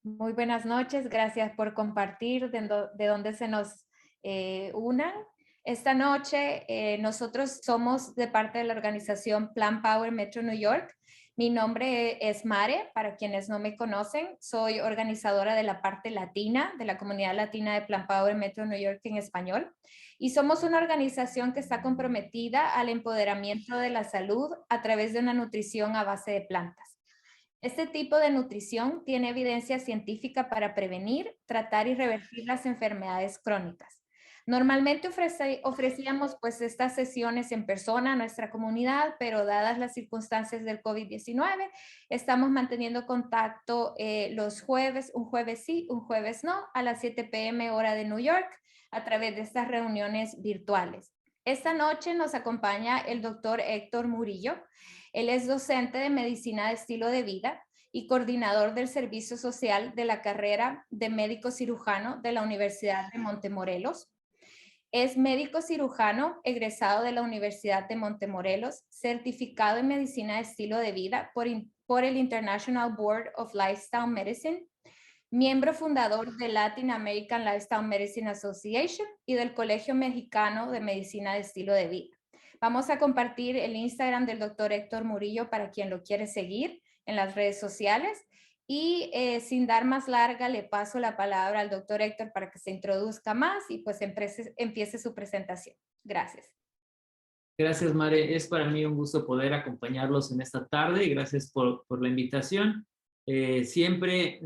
Muy buenas noches, gracias por compartir de dónde se nos unan. Esta noche nosotros somos de parte de la organización Plan Power Metro New York. Mi nombre es Mare, para quienes no me conocen, soy organizadora de la parte latina, de la comunidad latina de Plan Power Metro New York en español. Y somos una organización que está comprometida al empoderamiento de la salud a través de una nutrición a base de plantas. Este tipo de nutrición tiene evidencia científica para prevenir, tratar y revertir las enfermedades crónicas. Normalmente ofrecíamos pues estas sesiones en persona a nuestra comunidad, pero dadas las circunstancias del COVID-19, estamos manteniendo contacto los jueves, un jueves sí, un jueves no, a las 7 p.m. hora de New York, a través de estas reuniones virtuales. Esta noche nos acompaña el doctor Héctor Murillo. Él es docente de medicina de estilo de vida y coordinador del servicio social de la carrera de médico cirujano de la Universidad de Montemorelos. Es médico cirujano egresado de la Universidad de Montemorelos, certificado en medicina de estilo de vida por el International Board of Lifestyle Medicine, miembro fundador de Latin American Lifestyle Medicine Association y del Colegio Mexicano de Medicina de Estilo de Vida. Vamos a compartir el Instagram del doctor Héctor Murillo para quien lo quiere seguir en las redes sociales. Y sin dar más larga, le paso la palabra al doctor Héctor para que se introduzca más y pues empiece su presentación. Gracias. Gracias, Mare. Es para mí un gusto poder acompañarlos en esta tarde y gracias por la invitación. Siempre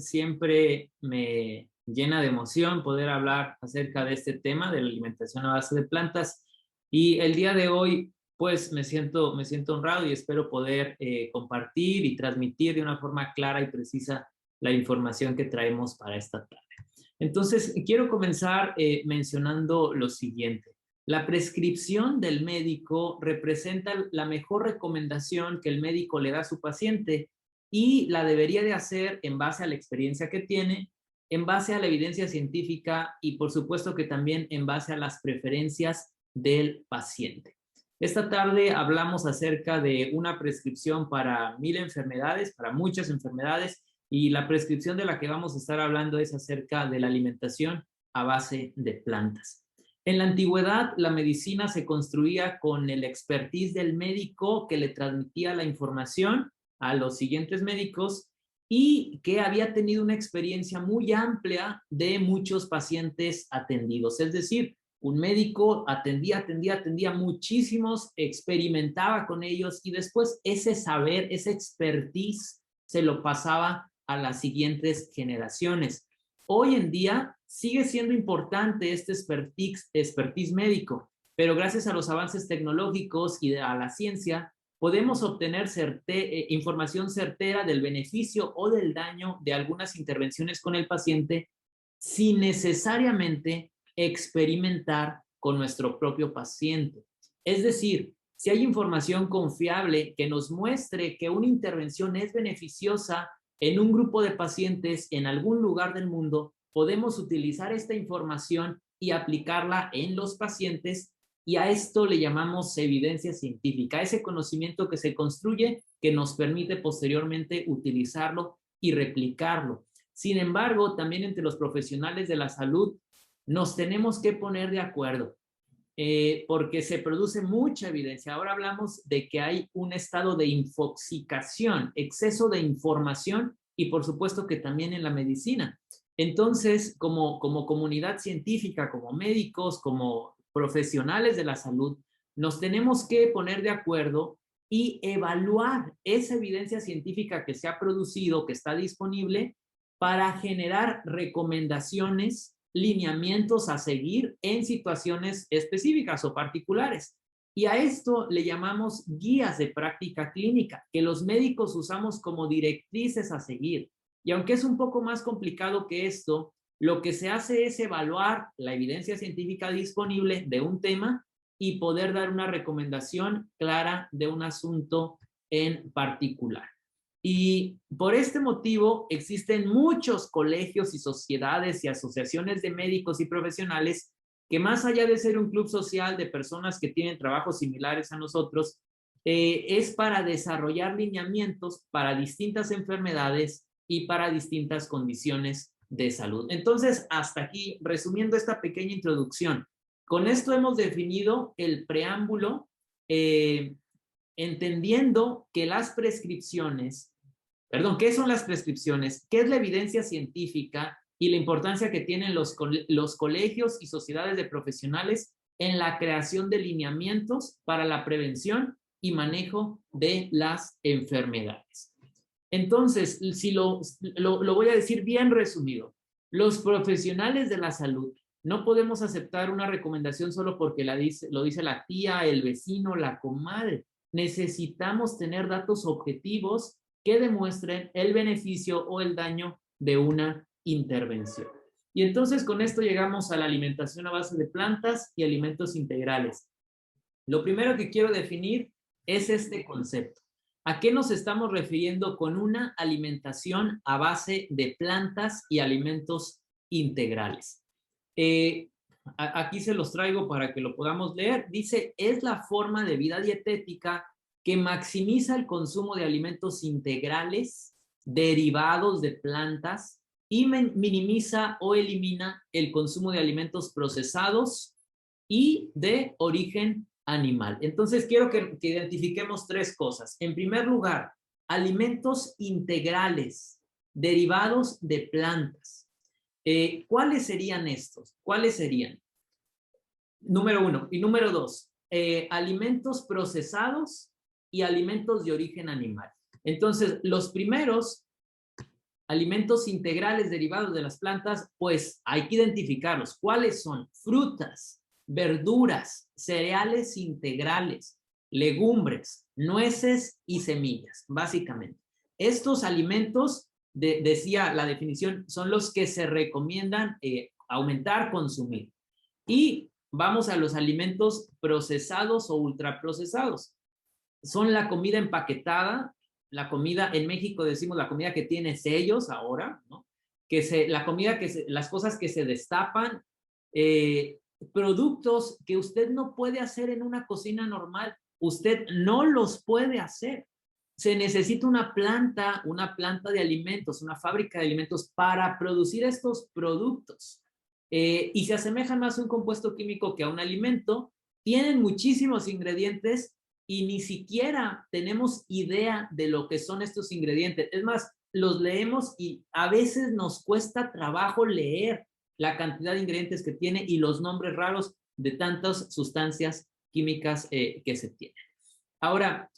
me llena de emoción poder hablar acerca de este tema de la alimentación a base de plantas. Y el día de hoy, pues me siento honrado y espero poder compartir y transmitir de una forma clara y precisa la información que traemos para esta tarde. Entonces, quiero comenzar mencionando lo siguiente. La prescripción del médico representa la mejor recomendación que el médico le da a su paciente y la debería de hacer en base a la experiencia que tiene, en base a la evidencia científica y por supuesto que también en base a las preferencias del paciente. Esta tarde hablamos acerca de una prescripción para 1000 enfermedades, para muchas enfermedades, y la prescripción de la que vamos a estar hablando es acerca de la alimentación a base de plantas. En la antigüedad, la medicina se construía con el expertise del médico que le transmitía la información a los siguientes médicos y que había tenido una experiencia muy amplia de muchos pacientes atendidos. Es decir, un médico atendía muchísimos, experimentaba con ellos y después ese saber, ese expertise se lo pasaba a las siguientes generaciones. Hoy en día sigue siendo importante este expertise médico, pero gracias a los avances tecnológicos y a la ciencia podemos obtener información certera del beneficio o del daño de algunas intervenciones con el paciente sin necesariamente experimentar con nuestro propio paciente. Es decir, si hay información confiable que nos muestre que una intervención es beneficiosa en un grupo de pacientes en algún lugar del mundo, podemos utilizar esta información y aplicarla en los pacientes y a esto le llamamos evidencia científica, ese conocimiento que se construye que nos permite posteriormente utilizarlo y replicarlo. Sin embargo, también entre los profesionales de la salud nos tenemos que poner de acuerdo porque se produce mucha evidencia. Ahora hablamos de que hay un estado de infoxicación, exceso de información y por supuesto que también en la medicina. Entonces, como comunidad científica, como médicos, como profesionales de la salud, nos tenemos que poner de acuerdo y evaluar esa evidencia científica que se ha producido, que está disponible, para generar recomendaciones, lineamientos a seguir en situaciones específicas o particulares. Y a esto le llamamos guías de práctica clínica, que los médicos usamos como directrices a seguir. Y aunque es un poco más complicado que esto, lo que se hace es evaluar la evidencia científica disponible de un tema y poder dar una recomendación clara de un asunto en particular. Y por este motivo existen muchos colegios y sociedades y asociaciones de médicos y profesionales que más allá de ser un club social de personas que tienen trabajos similares a nosotros, es para desarrollar lineamientos para distintas enfermedades y para distintas condiciones de salud. Entonces, hasta aquí, resumiendo esta pequeña introducción, con esto hemos definido el preámbulo, entendiendo que las prescripciones, perdón, ¿qué son las prescripciones? ¿Qué es la evidencia científica y la importancia que tienen los colegios y sociedades de profesionales en la creación de lineamientos para la prevención y manejo de las enfermedades? Entonces, si lo voy a decir bien resumido, los profesionales de la salud no podemos aceptar una recomendación solo porque lo dice la tía, el vecino, la comadre. Necesitamos tener datos objetivos que demuestren el beneficio o el daño de una intervención. Y entonces con esto llegamos a la alimentación a base de plantas y alimentos integrales. Lo primero que quiero definir es este concepto. ¿A qué nos estamos refiriendo con una alimentación a base de plantas y alimentos integrales? Aquí se los traigo para que lo podamos leer. Dice, es la forma de vida dietética que maximiza el consumo de alimentos integrales derivados de plantas y minimiza o elimina el consumo de alimentos procesados y de origen animal. Entonces, quiero que identifiquemos tres cosas. En primer lugar, alimentos integrales derivados de plantas. ¿Cuáles serían estos? ¿Cuáles serían? Número uno. Y número dos, alimentos procesados y alimentos de origen animal. Entonces, los primeros alimentos integrales derivados de las plantas, pues hay que identificarlos. ¿Cuáles son? Frutas, verduras, cereales integrales, legumbres, nueces y semillas, básicamente. Estos alimentos, decía la definición, son los que se recomiendan aumentar, consumir. Y vamos a los alimentos procesados o ultraprocesados. Son la comida empaquetada, la comida, en México decimos la comida que tiene sellos ahora, ¿no? Las cosas que se destapan, productos que usted no puede hacer en una cocina normal, usted no los puede hacer. Se necesita una planta de alimentos, una fábrica de alimentos para producir estos productos. Y se asemejan más a un compuesto químico que a un alimento. Tienen muchísimos ingredientes y ni siquiera tenemos idea de lo que son estos ingredientes. Es más, los leemos y a veces nos cuesta trabajo leer la cantidad de ingredientes que tiene y los nombres raros de tantas sustancias químicas que se tienen. Ahora,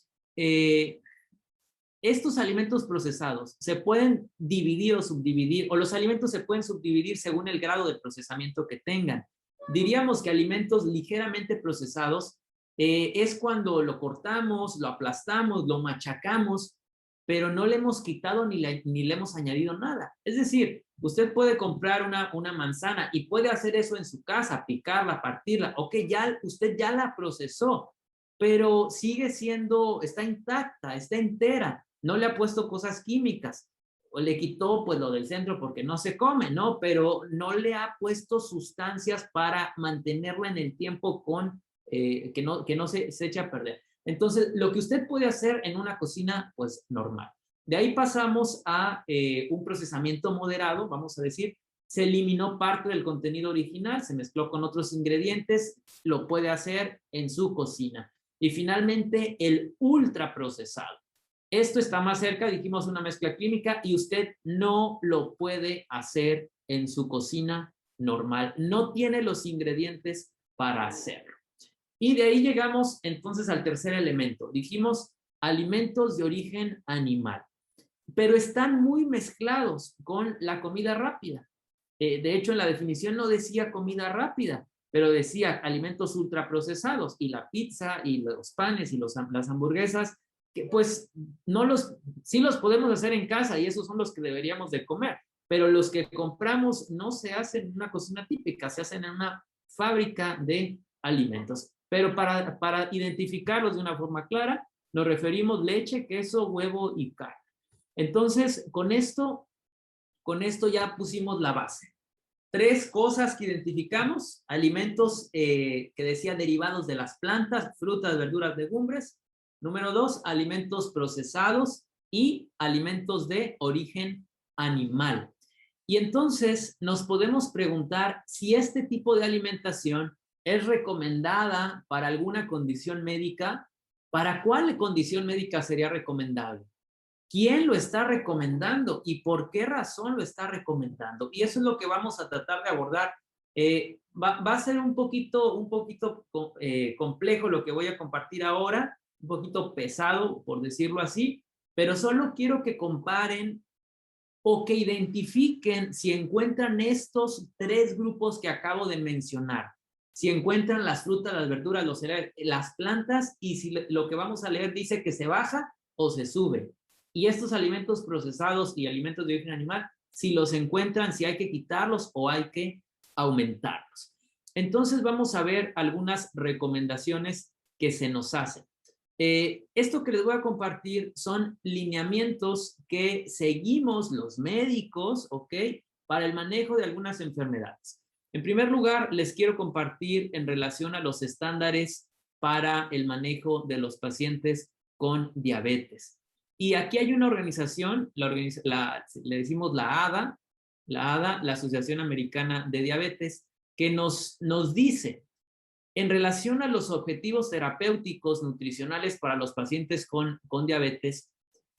estos alimentos procesados se pueden dividir o subdividir, o los alimentos se pueden subdividir según el grado de procesamiento que tengan. Diríamos que alimentos ligeramente procesados es cuando lo cortamos, lo aplastamos, lo machacamos, pero no le hemos quitado ni le hemos añadido nada. Es decir, usted puede comprar una manzana y puede hacer eso en su casa, picarla, partirla. Ok, usted ya la procesó, pero sigue está intacta, está entera. No le ha puesto cosas químicas. O le quitó pues lo del centro porque no se come, ¿no? Pero no le ha puesto sustancias para mantenerla en el tiempo que no se eche a perder. Entonces, lo que usted puede hacer en una cocina, pues normal. De ahí pasamos a un procesamiento moderado, vamos a decir, se eliminó parte del contenido original, se mezcló con otros ingredientes, lo puede hacer en su cocina. Y finalmente, el ultraprocesado. Esto está más cerca, dijimos, una mezcla química y usted no lo puede hacer en su cocina normal. No tiene los ingredientes para hacerlo. Y de ahí llegamos entonces al tercer elemento. Dijimos alimentos de origen animal, pero están muy mezclados con la comida rápida. De hecho, en la definición no decía comida rápida, pero decía alimentos ultraprocesados y la pizza y los panes y las hamburguesas, que pues sí los podemos hacer en casa y esos son los que deberíamos de comer, pero los que compramos no se hacen en una cocina típica, se hacen en una fábrica de alimentos. Pero para identificarlos de una forma clara, nos referimos leche, queso, huevo y carne. Entonces, con esto ya pusimos la base. Tres cosas que identificamos: alimentos que decía derivados de las plantas, frutas, verduras, legumbres. Número dos, alimentos procesados y alimentos de origen animal. Y entonces nos podemos preguntar si este tipo de alimentación es recomendada para alguna condición médica. ¿Para cuál condición médica sería recomendable? ¿Quién lo está recomendando y por qué razón lo está recomendando? Y eso es lo que vamos a tratar de abordar. Va a ser un poquito complejo lo que voy a compartir ahora, un poquito pesado, por decirlo así, pero solo quiero que comparen o que identifiquen si encuentran estos tres grupos que acabo de mencionar. Si encuentran las frutas, las verduras, los cereales, las plantas, y si lo que vamos a leer dice que se baja o se sube. Y estos alimentos procesados y alimentos de origen animal, si los encuentran, si hay que quitarlos o hay que aumentarlos. Entonces vamos a ver algunas recomendaciones que se nos hacen. Esto que les voy a compartir son lineamientos que seguimos los médicos, ¿ok? Para el manejo de algunas enfermedades. En primer lugar, les quiero compartir en relación a los estándares para el manejo de los pacientes con diabetes. Y aquí hay una organización, le decimos la ADA, la Asociación Americana de Diabetes, que nos dice, en relación a los objetivos terapéuticos nutricionales para los pacientes con diabetes,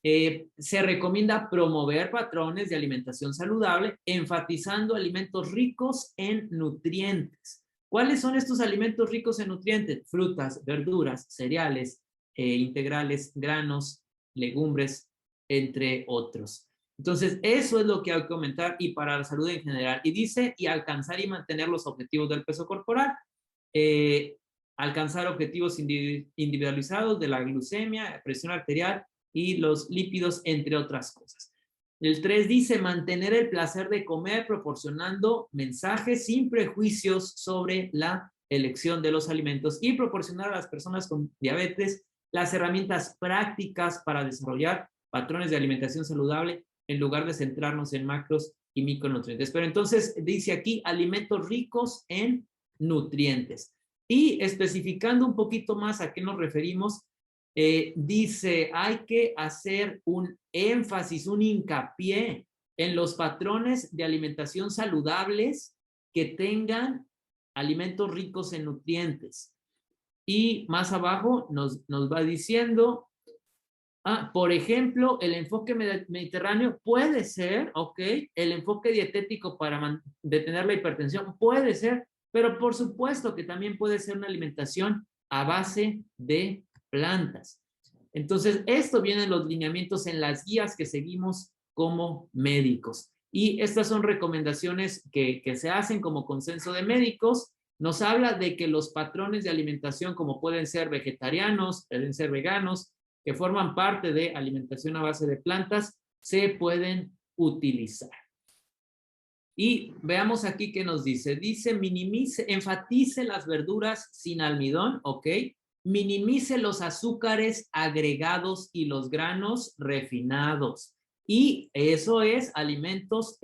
se recomienda promover patrones de alimentación saludable, enfatizando alimentos ricos en nutrientes. ¿Cuáles son estos alimentos ricos en nutrientes? Frutas, verduras, cereales, integrales, granos, legumbres, entre otros. Entonces, eso es lo que hay que comentar y para la salud en general. Y dice, y alcanzar y mantener los objetivos del peso corporal. Alcanzar objetivos individualizados de la glucemia, presión arterial y los lípidos, entre otras cosas. El 3 dice mantener el placer de comer proporcionando mensajes sin prejuicios sobre la elección de los alimentos y proporcionar a las personas con diabetes las herramientas prácticas para desarrollar patrones de alimentación saludable en lugar de centrarnos en macros y micronutrientes. Pero entonces dice aquí alimentos ricos en nutrientes. Y especificando un poquito más a qué nos referimos, dice, hay que hacer un énfasis, un hincapié en los patrones de alimentación saludables que tengan alimentos ricos en nutrientes. Y más abajo nos va diciendo, por ejemplo, el enfoque mediterráneo puede ser, ok, el enfoque dietético para detener la hipertensión puede ser, pero por supuesto que también puede ser una alimentación a base de plantas. Entonces, esto viene en los lineamientos, en las guías que seguimos como médicos. Y estas son recomendaciones que se hacen como consenso de médicos. Nos habla de que los patrones de alimentación, como pueden ser vegetarianos, pueden ser veganos, que forman parte de alimentación a base de plantas, se pueden utilizar. Y veamos aquí qué nos dice. Dice, enfatice las verduras sin almidón, ¿ok? Minimice los azúcares agregados y los granos refinados. Y eso es alimentos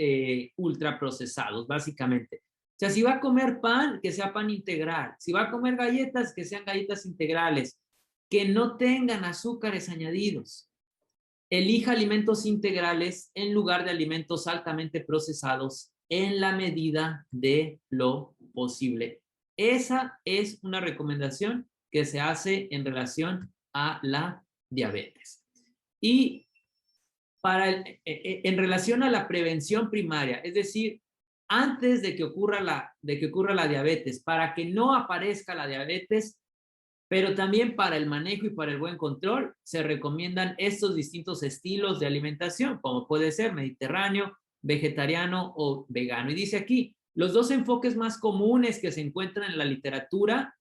ultraprocesados, básicamente. O sea, si va a comer pan, que sea pan integral. Si va a comer galletas, que sean galletas integrales. Que no tengan azúcares añadidos. Elija alimentos integrales en lugar de alimentos altamente procesados en la medida de lo posible. Esa es una recomendación que se hace en relación a la diabetes. Y en relación a la prevención primaria, es decir, antes de que ocurra la diabetes, para que no aparezca la diabetes, pero también para el manejo y para el buen control, se recomiendan estos distintos estilos de alimentación, como puede ser mediterráneo, vegetariano o vegano. Y dice aquí, los dos enfoques más comunes que se encuentran en la literatura,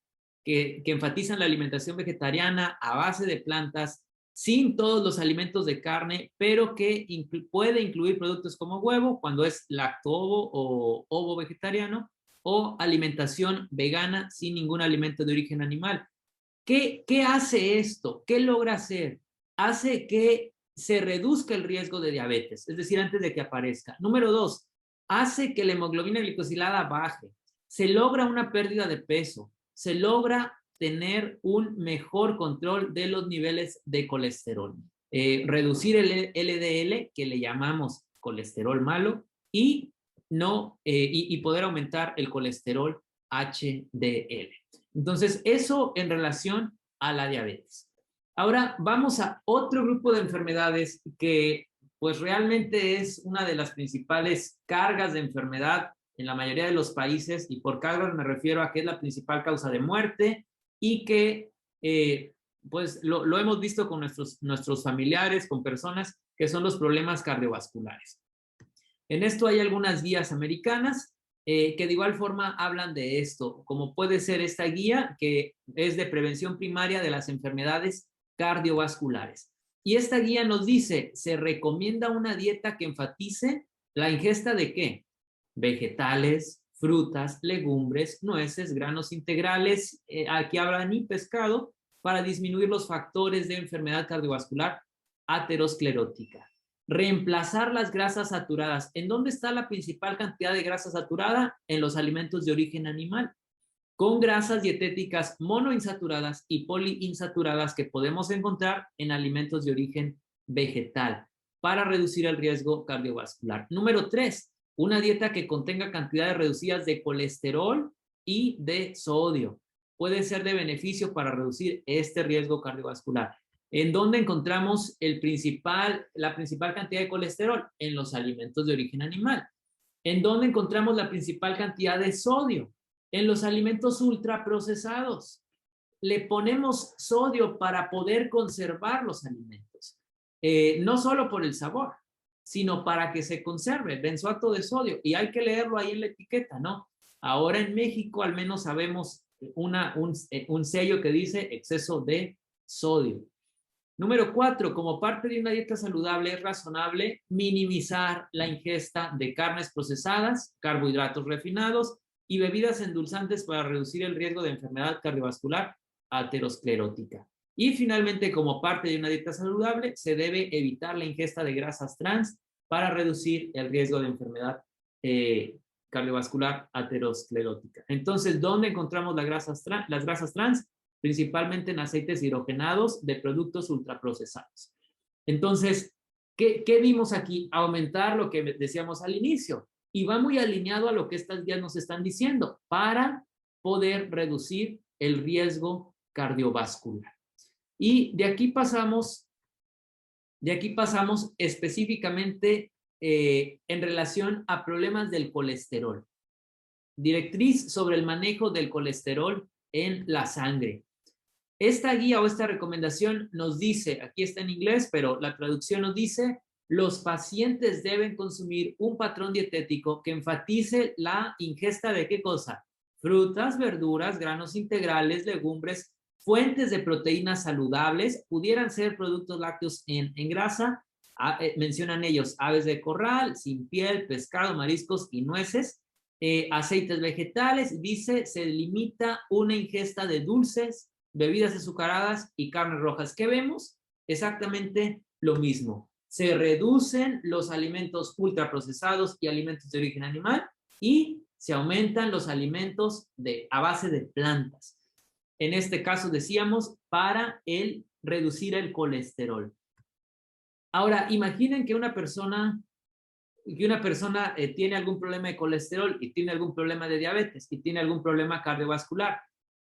que enfatizan la alimentación vegetariana a base de plantas, sin todos los alimentos de carne, pero que puede incluir productos como huevo, cuando es lacto-ovo o ovo vegetariano, o alimentación vegana sin ningún alimento de origen animal. ¿Qué hace esto? ¿Qué logra hacer? Hace que se reduzca el riesgo de diabetes, es decir, antes de que aparezca. Número 2, hace que la hemoglobina glicosilada baje. Se logra una pérdida de peso. Se logra tener un mejor control de los niveles de colesterol. Reducir el LDL, que le llamamos colesterol malo y, no, y poder aumentar el colesterol HDL. Entonces, eso en relación a la diabetes. Ahora vamos a otro grupo de enfermedades que pues realmente es una de las principales cargas de enfermedad en la mayoría de los países, y por cargas me refiero a que es la principal causa de muerte y que pues lo hemos visto con nuestros familiares, con personas, que son los problemas cardiovasculares. En esto hay algunas guías americanas que de igual forma hablan de esto, como puede ser esta guía que es de prevención primaria de las enfermedades cardiovasculares. Y esta guía nos dice, se recomienda una dieta que enfatice la ingesta de ¿qué? Vegetales, frutas, legumbres, nueces, granos integrales, aquí hablan y pescado, para disminuir los factores de enfermedad cardiovascular aterosclerótica. Reemplazar las grasas saturadas. ¿En dónde está la principal cantidad de grasa saturada? En los alimentos de origen animal, con grasas dietéticas monoinsaturadas y poliinsaturadas que podemos encontrar en alimentos de origen vegetal para reducir el riesgo cardiovascular. Número 3, una dieta que contenga cantidades reducidas de colesterol y de sodio. Puede ser de beneficio para reducir este riesgo cardiovascular. ¿En dónde encontramos la principal cantidad de colesterol? En los alimentos de origen animal. ¿En dónde encontramos la principal cantidad de sodio? En los alimentos ultraprocesados. Le ponemos sodio para poder conservar los alimentos. No solo por el sabor, sino para que se conserve, benzoato de sodio. Y hay que leerlo ahí en la etiqueta, ¿no? Ahora en México al menos sabemos un sello que dice exceso de sodio. Número 4, como parte de una dieta saludable es razonable minimizar la ingesta de carnes procesadas, carbohidratos refinados y bebidas endulzantes para reducir el riesgo de enfermedad cardiovascular aterosclerótica. Y finalmente, como parte de una dieta saludable, se debe evitar la ingesta de grasas trans para reducir el riesgo de enfermedad cardiovascular aterosclerótica. Entonces, ¿dónde encontramos las grasas trans? Principalmente en aceites hidrogenados de productos ultraprocesados. Entonces, ¿qué vimos aquí? Aumentar lo que decíamos al inicio, y va muy alineado a lo que estas guías nos están diciendo, para poder reducir el riesgo cardiovascular. Y de aquí pasamos específicamente en relación a problemas del colesterol. Directriz sobre el manejo del colesterol en la sangre. Esta guía o esta recomendación nos dice, aquí está en inglés, pero la traducción nos dice, los pacientes deben consumir un patrón dietético que enfatice la ingesta de ¿qué cosa? Frutas, verduras, granos integrales, legumbres, fuentes de proteínas saludables, pudieran ser productos lácteos en grasa, mencionan ellos aves de corral, sin piel, pescado, mariscos y nueces, aceites vegetales, dice, se limita una ingesta de dulces, bebidas azucaradas y carnes rojas. ¿Qué vemos? Exactamente lo mismo. Se reducen los alimentos ultraprocesados y alimentos de origen animal y se aumentan los alimentos a base de plantas. En este caso decíamos para reducir el colesterol. Ahora, imaginen que una persona tiene algún problema de colesterol y tiene algún problema de diabetes y tiene algún problema cardiovascular.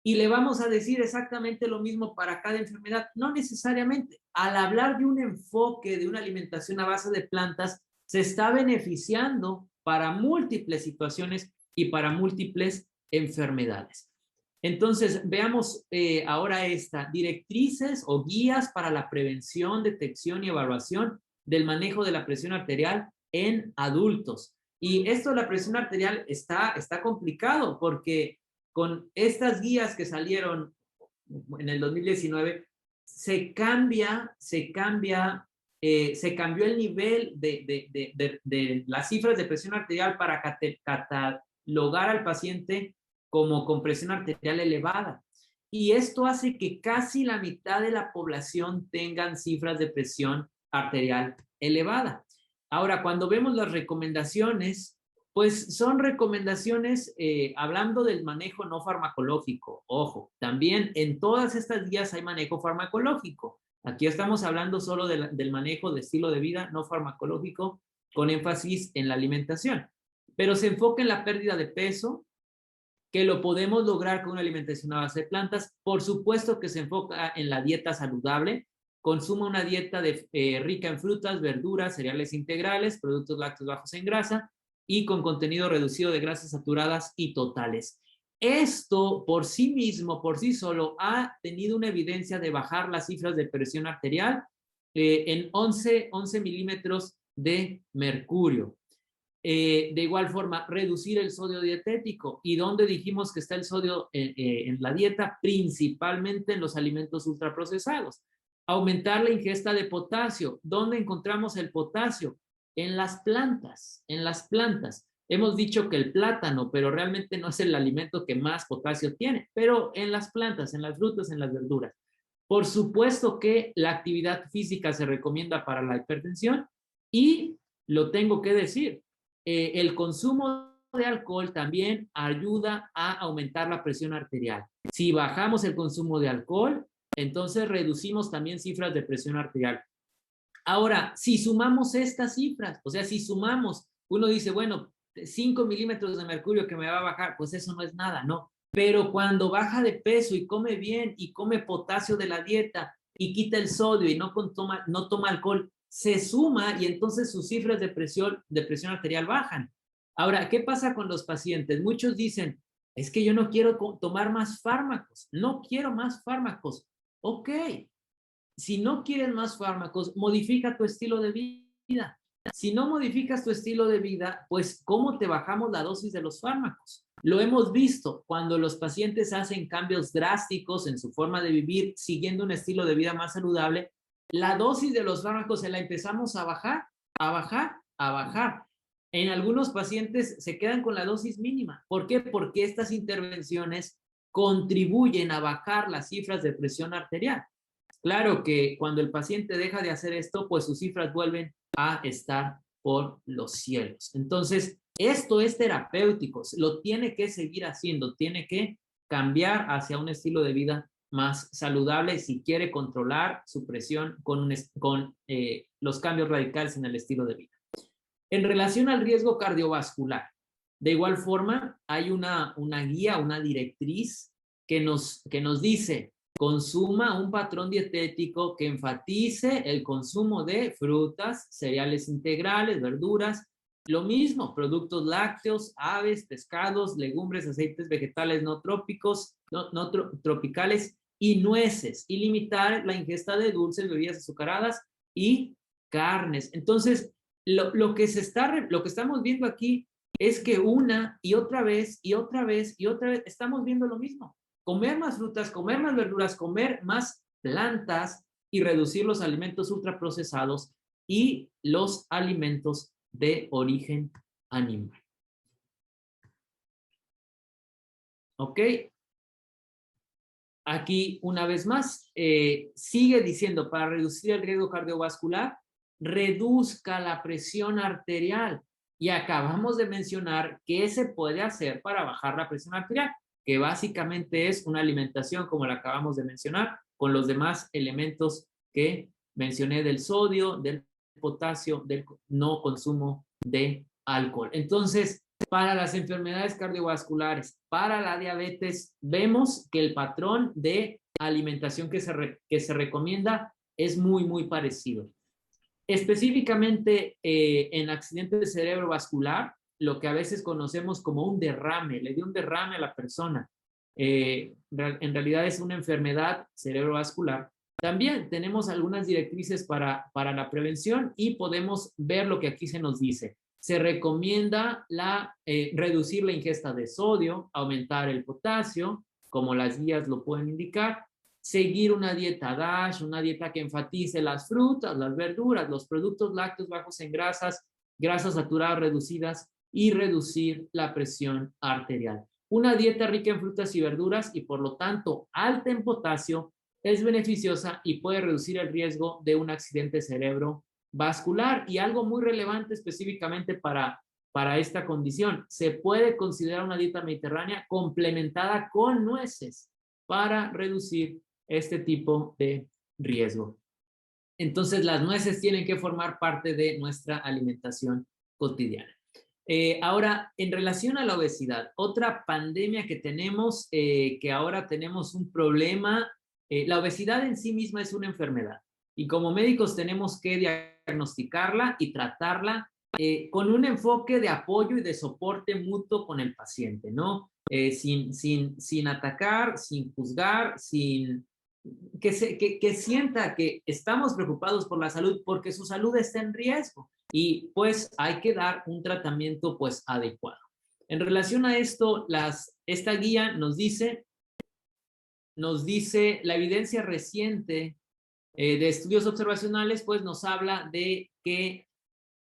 Y le vamos a decir exactamente lo mismo para cada enfermedad. No necesariamente. Al hablar de un enfoque de una alimentación a base de plantas, se está beneficiando para múltiples situaciones y para múltiples enfermedades. Entonces, veamos ahora directrices o guías para la prevención, detección y evaluación del manejo de la presión arterial en adultos. Y esto de la presión arterial está complicado porque con estas guías que salieron en el 2019, se cambió el nivel de las cifras de presión arterial para catalogar al paciente como con presión arterial elevada. Y esto hace que casi la mitad de la población tengan cifras de presión arterial elevada. Ahora, cuando vemos las recomendaciones, pues son recomendaciones hablando del manejo no farmacológico. Ojo, también en todas estas guías hay manejo farmacológico. Aquí estamos hablando solo del manejo de estilo de vida no farmacológico con énfasis en la alimentación. Pero se enfoca en la pérdida de peso, que lo podemos lograr con una alimentación a base de plantas. Por supuesto que se enfoca en la dieta saludable. Consuma una dieta rica en frutas, verduras, cereales integrales, productos lácteos bajos en grasa y con contenido reducido de grasas saturadas y totales. Esto por sí mismo, por sí solo, ha tenido una evidencia de bajar las cifras de presión arterial en 11 milímetros de mercurio. De igual forma, reducir el sodio dietético. ¿Y dónde dijimos que está el sodio en la dieta? Principalmente en los alimentos ultraprocesados. Aumentar la ingesta de potasio. ¿Dónde encontramos el potasio? En las plantas, en las plantas. Hemos dicho que el plátano, pero realmente no es el alimento que más potasio tiene, pero en las plantas, en las frutas, en las verduras. Por supuesto que la actividad física se recomienda para la hipertensión y lo tengo que decir, el consumo de alcohol también ayuda a aumentar la presión arterial. Si bajamos el consumo de alcohol, entonces reducimos también cifras de presión arterial. Ahora, si sumamos estas cifras, o sea, si sumamos, uno dice, bueno, 5 milímetros de mercurio que me va a bajar, pues eso no es nada, ¿no? Pero cuando baja de peso y come bien y come potasio de la dieta y quita el sodio y no toma alcohol, se suma y entonces sus cifras de presión arterial bajan. Ahora, ¿qué pasa con los pacientes? Muchos dicen, es que yo no quiero tomar más fármacos, no quiero más fármacos. Ok, si no quieres más fármacos, modifica tu estilo de vida. Si no modificas tu estilo de vida, pues ¿cómo te bajamos la dosis de los fármacos? Lo hemos visto cuando los pacientes hacen cambios drásticos en su forma de vivir, siguiendo un estilo de vida más saludable, la dosis de los fármacos se la empezamos a bajar, a bajar, a bajar. En algunos pacientes se quedan con la dosis mínima. ¿Por qué? Porque estas intervenciones contribuyen a bajar las cifras de presión arterial. Claro que cuando el paciente deja de hacer esto, pues sus cifras vuelven a estar por los cielos. Entonces, esto es terapéutico, lo tiene que seguir haciendo, tiene que cambiar hacia un estilo de vida más saludable si quiere controlar su presión con los cambios radicales en el estilo de vida. En relación al riesgo cardiovascular, de igual forma, hay una guía, una directriz que nos dice, consuma un patrón dietético que enfatice el consumo de frutas, cereales integrales, verduras, lo mismo, productos lácteos, aves, pescados, legumbres, aceites vegetales no tropicales y nueces, y limitar la ingesta de dulces, bebidas azucaradas y carnes. Entonces, lo que estamos viendo aquí es que una y otra vez y otra vez y otra vez estamos viendo lo mismo. Comer más frutas, comer más verduras, comer más plantas y reducir los alimentos ultraprocesados y los alimentos de origen animal. ¿Ok? Aquí, una vez más, sigue diciendo, para reducir el riesgo cardiovascular, reduzca la presión arterial. Y acabamos de mencionar qué se puede hacer para bajar la presión arterial, que básicamente es una alimentación, como la acabamos de mencionar, con los demás elementos que mencioné del sodio, del potasio, del no consumo de alcohol. Entonces, para las enfermedades cardiovasculares, para la diabetes, vemos que el patrón de alimentación que se recomienda es muy, muy parecido. Específicamente en accidentes cerebrovascular, lo que a veces conocemos como un derrame, le dio un derrame a la persona. En realidad es una enfermedad cerebrovascular. También tenemos algunas directrices para la prevención y podemos ver lo que aquí se nos dice. Se recomienda reducir la ingesta de sodio, aumentar el potasio, como las guías lo pueden indicar, seguir una dieta DASH, una dieta que enfatice las frutas, las verduras, los productos lácteos bajos en grasas, grasas saturadas reducidas y reducir la presión arterial. Una dieta rica en frutas y verduras y por lo tanto alta en potasio es beneficiosa y puede reducir el riesgo de un accidente cerebrovascular. Y algo muy relevante específicamente para esta condición, se puede considerar una dieta mediterránea complementada con nueces para reducir este tipo de riesgo. Entonces las nueces tienen que formar parte de nuestra alimentación cotidiana. Ahora, en relación a la obesidad, otra pandemia que tenemos, que ahora tenemos un problema, la obesidad en sí misma es una enfermedad y como médicos tenemos que diagnosticarla y tratarla con un enfoque de apoyo y de soporte mutuo con el paciente, ¿no? Sin atacar, sin juzgar, sin que sienta que estamos preocupados por la salud porque su salud está en riesgo y pues hay que dar un tratamiento pues adecuado. En relación a esto, esta guía nos dice la evidencia reciente de estudios observacionales, pues nos habla de que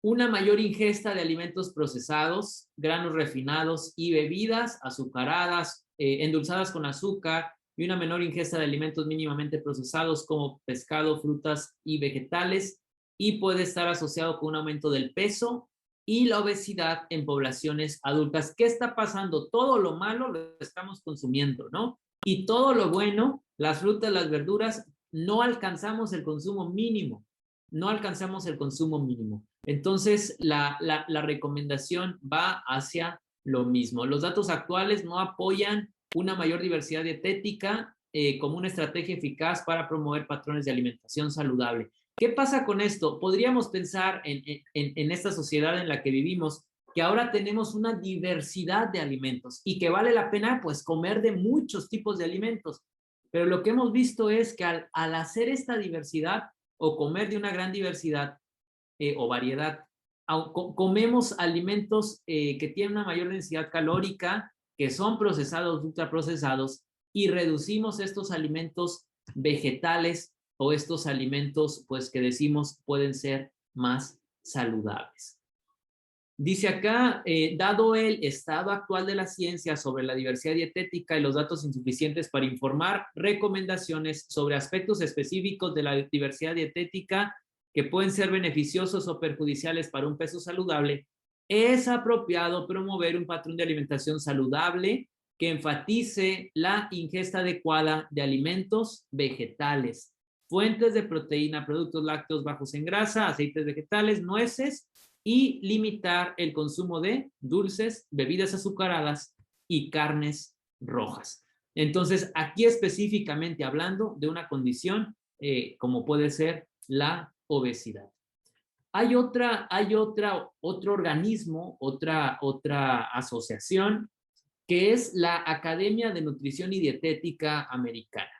una mayor ingesta de alimentos procesados, granos refinados y bebidas azucaradas, endulzadas con azúcar, y una menor ingesta de alimentos mínimamente procesados como pescado, frutas y vegetales, y puede estar asociado con un aumento del peso y la obesidad en poblaciones adultas. ¿Qué está pasando? Todo lo malo lo estamos consumiendo, ¿no? Y todo lo bueno, las frutas, las verduras, no alcanzamos el consumo mínimo. No alcanzamos el consumo mínimo. Entonces, la recomendación va hacia lo mismo. Los datos actuales no apoyan una mayor diversidad dietética como una estrategia eficaz para promover patrones de alimentación saludable. ¿Qué pasa con esto? Podríamos pensar en esta sociedad en la que vivimos que ahora tenemos una diversidad de alimentos y que vale la pena pues comer de muchos tipos de alimentos. Pero lo que hemos visto es que al hacer esta diversidad o comer de una gran diversidad o variedad, comemos alimentos que tienen una mayor densidad calórica, que son procesados, ultraprocesados, y reducimos estos alimentos vegetales o estos alimentos pues que decimos pueden ser más saludables. Dice acá, dado el estado actual de la ciencia sobre la diversidad dietética y los datos insuficientes para informar recomendaciones sobre aspectos específicos de la diversidad dietética que pueden ser beneficiosos o perjudiciales para un peso saludable, es apropiado promover un patrón de alimentación saludable que enfatice la ingesta adecuada de alimentos vegetales, fuentes de proteína, productos lácteos bajos en grasa, aceites vegetales, nueces, y limitar el consumo de dulces, bebidas azucaradas y carnes rojas. Entonces, aquí específicamente hablando de una condición como puede ser la obesidad. Hay otro organismo, otra asociación, que es la Academia de Nutrición y Dietética Americana.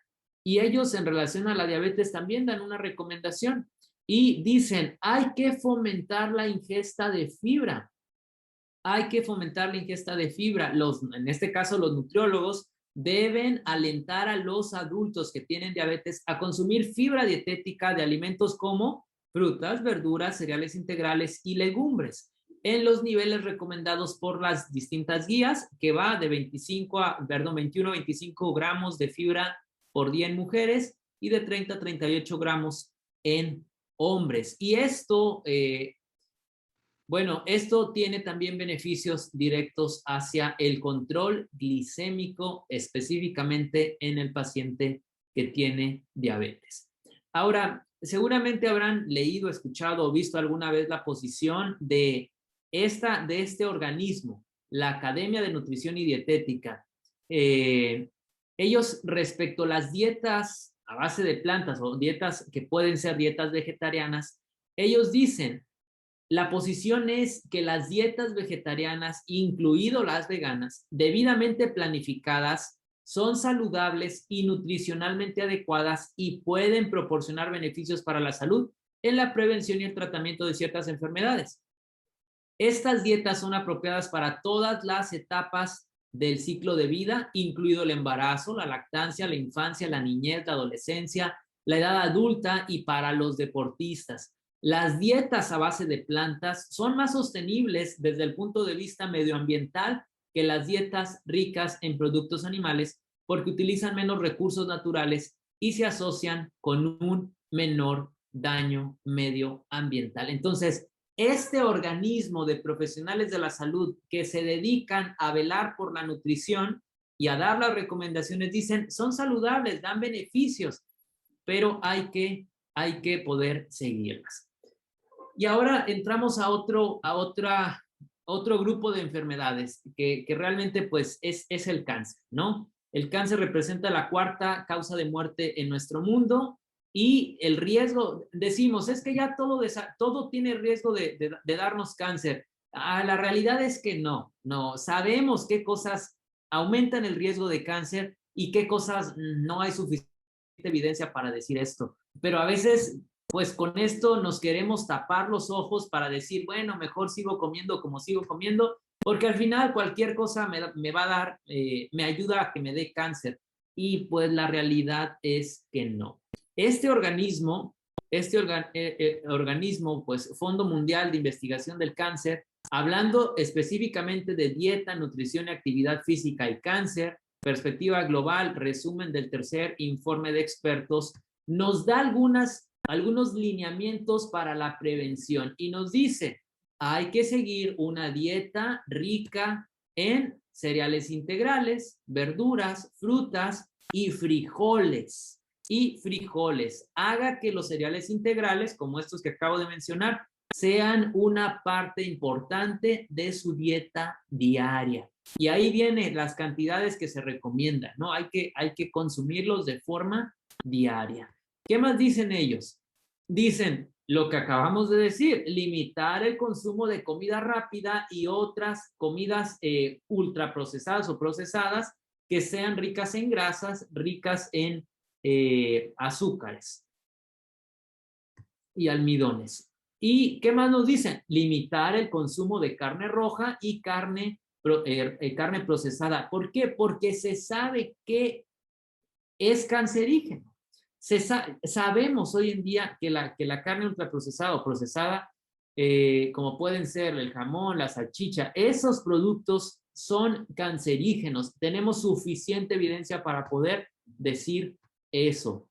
Y ellos en relación a la diabetes también dan una recomendación y dicen, hay que fomentar la ingesta de fibra. Hay que fomentar la ingesta de fibra. En este caso, los nutriólogos deben alentar a los adultos que tienen diabetes a consumir fibra dietética de alimentos como frutas, verduras, cereales integrales y legumbres en los niveles recomendados por las distintas guías, que va de 21 a 25 gramos de fibra por día en mujeres y de 30 a 38 gramos en hombres. Y esto, esto tiene también beneficios directos hacia el control glicémico, específicamente en el paciente que tiene diabetes. Ahora, seguramente habrán leído, escuchado o visto alguna vez la posición de este organismo, la Academia de Nutrición y Dietética. Ellos respecto a las dietas a base de plantas o dietas que pueden ser dietas vegetarianas, ellos dicen, la posición es que las dietas vegetarianas, incluido las veganas, debidamente planificadas, son saludables y nutricionalmente adecuadas y pueden proporcionar beneficios para la salud en la prevención y el tratamiento de ciertas enfermedades. Estas dietas son apropiadas para todas las etapas del ciclo de vida, incluido el embarazo, la lactancia, la infancia, la niñez, la adolescencia, la edad adulta y para los deportistas. Las dietas a base de plantas son más sostenibles desde el punto de vista medioambiental que las dietas ricas en productos animales porque utilizan menos recursos naturales y se asocian con un menor daño medioambiental. Entonces, este organismo de profesionales de la salud que se dedican a velar por la nutrición y a dar las recomendaciones dicen, son saludables, dan beneficios, pero hay que hay que poder seguirlas. Y ahora entramos a otro grupo de enfermedades que realmente pues es el cáncer, ¿no? El cáncer representa la cuarta causa de muerte en nuestro mundo y el riesgo, decimos, es que ya todo tiene riesgo de darnos cáncer. La realidad es que no, sabemos qué cosas aumentan el riesgo de cáncer y qué cosas no hay suficiente evidencia para decir esto. Pero a veces, pues con esto nos queremos tapar los ojos para decir, bueno, mejor sigo comiendo como sigo comiendo, porque al final cualquier cosa me va a dar, me ayuda a que me dé cáncer. Y pues la realidad es que no. Este organismo, pues Fondo Mundial de Investigación del Cáncer, hablando específicamente de dieta, nutrición y actividad física y cáncer, perspectiva global, resumen del tercer informe de expertos, nos da algunos lineamientos para la prevención y nos dice, hay que seguir una dieta rica en cereales integrales, verduras, frutas y frijoles. Haga que los cereales integrales, como estos que acabo de mencionar, sean una parte importante de su dieta diaria. Y ahí vienen las cantidades que se recomiendan, ¿no? Hay que consumirlos de forma diaria. ¿Qué más dicen ellos? Dicen lo que acabamos de decir, limitar el consumo de comida rápida y otras comidas ultraprocesadas o procesadas que sean ricas en grasas, ricas en azúcares y almidones. ¿Y qué más nos dicen? Limitar el consumo de carne roja y carne procesada. ¿Por qué? Porque se sabe que es cancerígeno. Sabemos hoy en día que la carne ultraprocesada o procesada, como pueden ser el jamón, la salchicha, esos productos son cancerígenos. Tenemos suficiente evidencia para poder decir eso.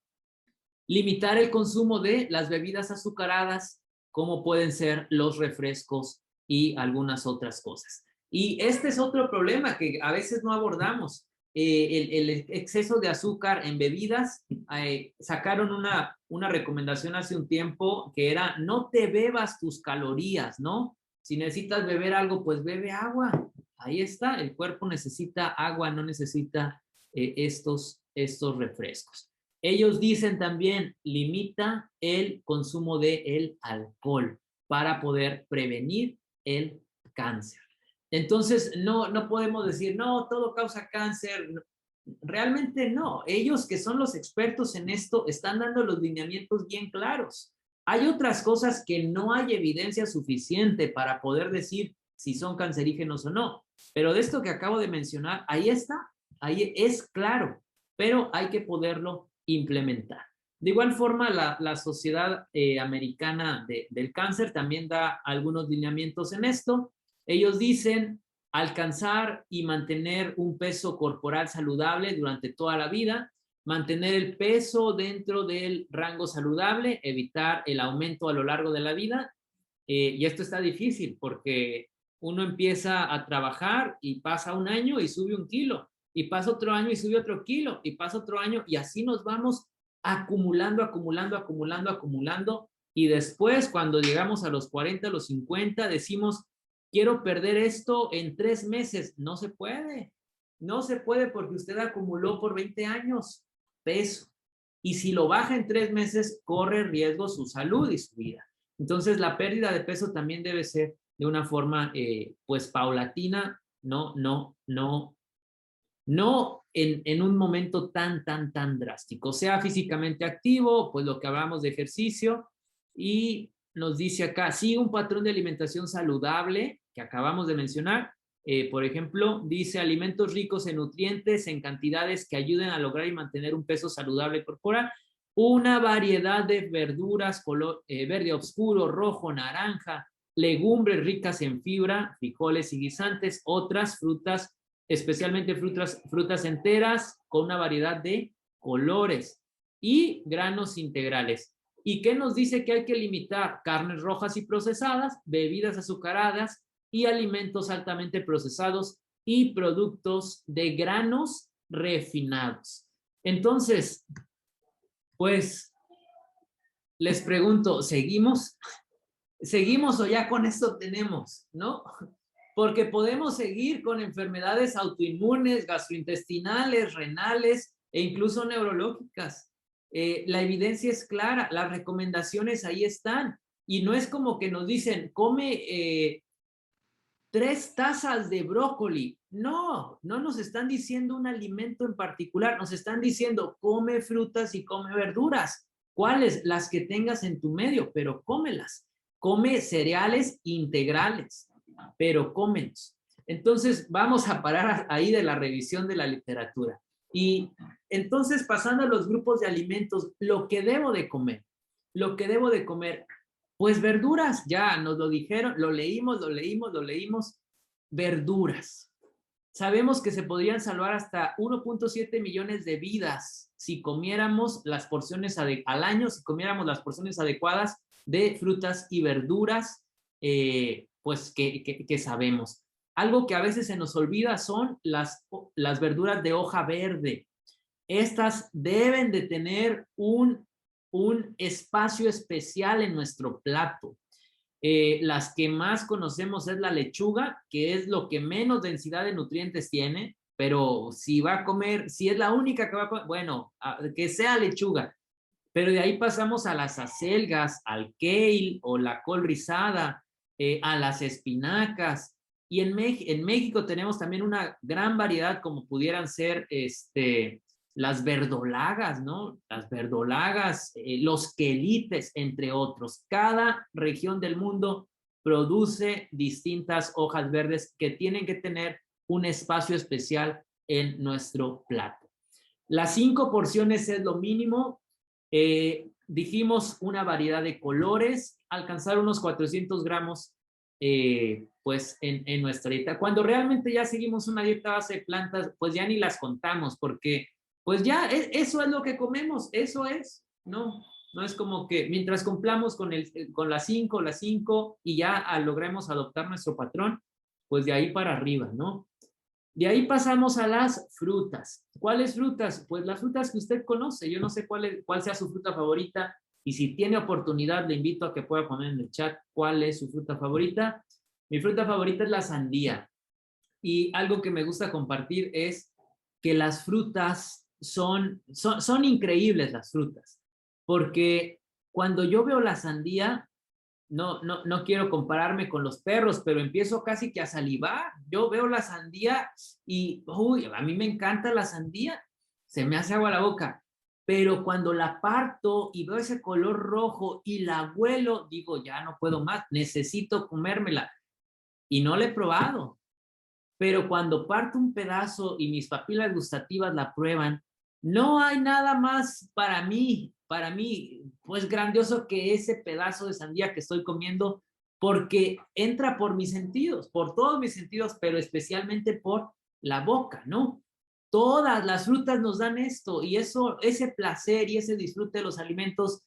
Limitar el consumo de las bebidas azucaradas, como pueden ser los refrescos y algunas otras cosas. Y este es otro problema que a veces no abordamos. El exceso de azúcar en bebidas. Sacaron una recomendación hace un tiempo que era no te bebas tus calorías, ¿no? Si necesitas beber algo, pues bebe agua. Ahí está, el cuerpo necesita agua, no necesita estos refrescos. Ellos dicen también, limita el consumo del alcohol para poder prevenir el cáncer. Entonces, no podemos decir, no, todo causa cáncer. Realmente no. Ellos que son los expertos en esto están dando los lineamientos bien claros. Hay otras cosas que no hay evidencia suficiente para poder decir si son cancerígenos o no. Pero de esto que acabo de mencionar, ahí está, ahí es claro, pero hay que poderlo implementar. De igual forma, la Sociedad Americana del Cáncer también da algunos lineamientos en esto. Ellos dicen alcanzar y mantener un peso corporal saludable durante toda la vida, mantener el peso dentro del rango saludable, evitar el aumento a lo largo de la vida. Y esto está difícil porque uno empieza a trabajar y pasa un año y sube 1 kilo, y pasa otro año y sube otro kilo, y pasa otro año, y así nos vamos acumulando, y después cuando llegamos a los 40, a los 50, decimos, quiero perder esto en 3 meses. No se puede porque usted acumuló por 20 años peso, y si lo baja en 3 meses, corre riesgo su salud y su vida. Entonces, la pérdida de peso también debe ser de una forma, pues, paulatina, no en un momento tan drástico. Sea físicamente activo, pues lo que hablamos de ejercicio, y nos dice acá, sigue un patrón de alimentación saludable que acabamos de mencionar. Por ejemplo, dice alimentos ricos en nutrientes en cantidades que ayuden a lograr y mantener un peso saludable corporal, una variedad de verduras color verde oscuro, rojo, naranja, legumbres ricas en fibra, frijoles y guisantes, otras frutas, especialmente frutas enteras con una variedad de colores, y granos integrales. ¿Y qué nos dice que hay que limitar? Carnes rojas y procesadas, bebidas azucaradas y alimentos altamente procesados y productos de granos refinados. Entonces, pues, les pregunto, ¿seguimos? ¿Seguimos o ya con esto tenemos, no? Porque podemos seguir con enfermedades autoinmunes, gastrointestinales, renales e incluso neurológicas. La evidencia es clara, las recomendaciones ahí están. Y no es como que nos dicen, come 3 tazas de brócoli. No, no nos están diciendo un alimento en particular, nos están diciendo, come frutas y come verduras. ¿Cuáles? Las que tengas en tu medio, pero cómelas. Come cereales integrales, pero cómelos. Entonces, vamos a parar ahí de la revisión de la literatura. Y entonces, pasando a los grupos de alimentos, lo que debo de comer, pues verduras, ya nos lo dijeron, lo leímos, verduras. Sabemos que se podrían salvar hasta 1.7 millones de vidas si comiéramos las porciones al año, si comiéramos las porciones adecuadas de frutas y verduras, pues que sabemos. Algo que a veces se nos olvida son las verduras de hoja verde. Estas deben de tener un espacio especial en nuestro plato. Las que más conocemos es la lechuga, que es lo que menos densidad de nutrientes tiene, pero si va a comer, si es la única que va a comer, bueno, que sea lechuga. Pero de ahí pasamos a las acelgas, al kale o la col rizada, a las espinacas. Y en México tenemos también una gran variedad, como pudieran ser las verdolagas, ¿no? Las verdolagas, los quelites, entre otros. Cada región del mundo produce distintas hojas verdes que tienen que tener un espacio especial en nuestro plato. Las 5 porciones es lo mínimo. Dijimos una variedad de colores, alcanzar unos 400 gramos pues en nuestra dieta. Cuando realmente ya seguimos una dieta a base de plantas, pues ya ni las contamos, porque pues ya eso es lo que comemos, eso es, no es como que mientras cumplamos con las 5 y ya logremos adoptar nuestro patrón, pues de ahí para arriba, ¿no? De ahí pasamos a las frutas. ¿Cuáles frutas? Pues las frutas que usted conoce. Yo no sé cuál sea su fruta favorita, y si tiene oportunidad le invito a que pueda poner en el chat cuál es su fruta favorita. Mi fruta favorita es la sandía. Y algo que me gusta compartir es que las frutas son increíbles, las frutas, porque cuando yo veo la sandía, no quiero compararme con los perros, pero empiezo casi que a salivar. Yo veo la sandía y, uy, a mí me encanta la sandía, se me hace agua la boca, pero cuando la parto y veo ese color rojo y la huelo, digo, ya no puedo más, necesito comérmela. Y no la he probado, pero cuando parto un pedazo y mis papilas gustativas la prueban, no hay nada más para mí, pues grandioso que ese pedazo de sandía que estoy comiendo, porque entra por mis sentidos, por todos mis sentidos, pero especialmente por la boca, ¿no? Todas las frutas nos dan esto, y eso, ese placer y ese disfrute de los alimentos,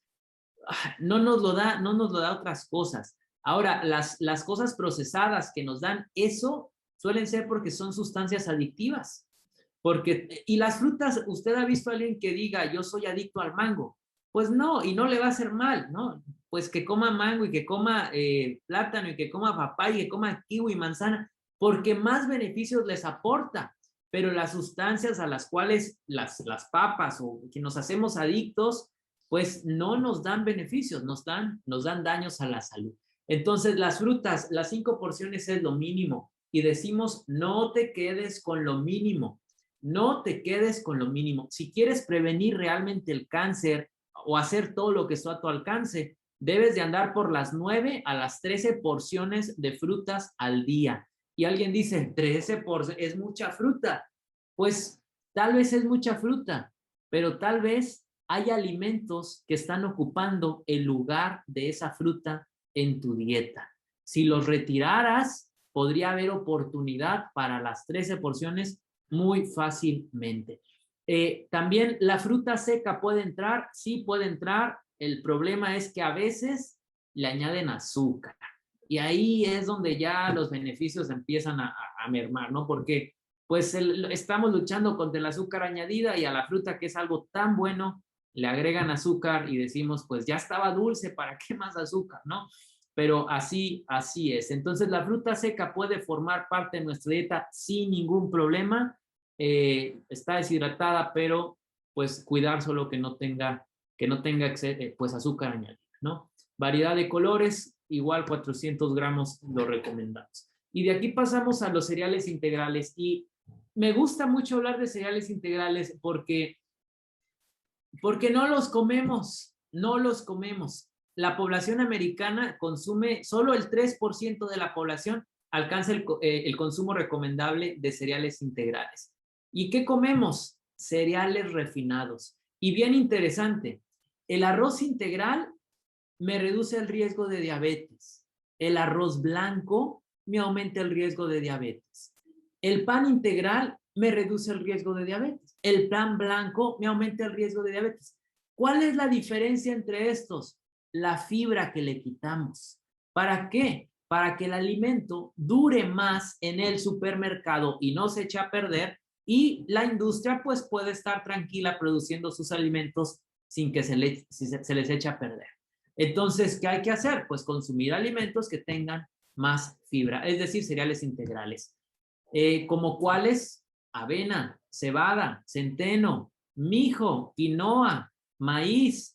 no nos lo da otras cosas. Ahora, las cosas procesadas que nos dan eso suelen ser porque son sustancias adictivas. Y las frutas, ¿usted ha visto a alguien que diga, yo soy adicto al mango? Pues no, y no le va a hacer mal, ¿no? Pues que coma mango y que coma plátano y que coma papaya y que coma kiwi y manzana, porque más beneficios les aporta. Pero las sustancias a las cuales las papas o que nos hacemos adictos, pues no nos dan beneficios, nos dan daños a la salud. Entonces, las frutas, las 5 porciones es lo mínimo. Y decimos, no te quedes con lo mínimo. No te quedes con lo mínimo. Si quieres prevenir realmente el cáncer o hacer todo lo que está a tu alcance, debes de andar por las 9 a las 13 porciones de frutas al día. Y alguien dice, 13 porciones, es mucha fruta. Pues tal vez es mucha fruta, pero tal vez hay alimentos que están ocupando el lugar de esa fruta en tu dieta. Si los retiraras, podría haber oportunidad para las 13 porciones muy fácilmente. También la fruta seca puede entrar, sí puede entrar. El problema es que a veces le añaden azúcar. Y ahí es donde ya los beneficios empiezan a mermar, ¿no? Porque pues estamos luchando contra el azúcar añadida, y a la fruta, que es algo tan bueno, le agregan azúcar y decimos, pues ya estaba dulce, ¿para qué más azúcar, no? Pero así es. Entonces, la fruta seca puede formar parte de nuestra dieta sin ningún problema. Está deshidratada, pero pues cuidar solo que no tenga pues azúcar añadida, ¿no? Variedad de colores, igual 400 gramos lo recomendamos. Y de aquí pasamos a los cereales integrales. Y me gusta mucho hablar de cereales integrales porque no los comemos, no los comemos. La población americana consume, solo el 3% de la población alcanza el consumo recomendable de cereales integrales. ¿Y qué comemos? Cereales refinados. Y bien interesante, el arroz integral me reduce el riesgo de diabetes. El arroz blanco me aumenta el riesgo de diabetes. El pan integral me reduce el riesgo de diabetes. El pan blanco me aumenta el riesgo de diabetes. ¿Cuál es la diferencia entre estos? La fibra que le quitamos. ¿Para qué? Para que el alimento dure más en el supermercado y no se eche a perder, y la industria pues puede estar tranquila produciendo sus alimentos sin que se les eche a perder. Entonces, ¿qué hay que hacer? Pues consumir alimentos que tengan más fibra, es decir, cereales integrales. ¿Como cuáles? Avena, cebada, centeno, mijo, quinoa, maíz,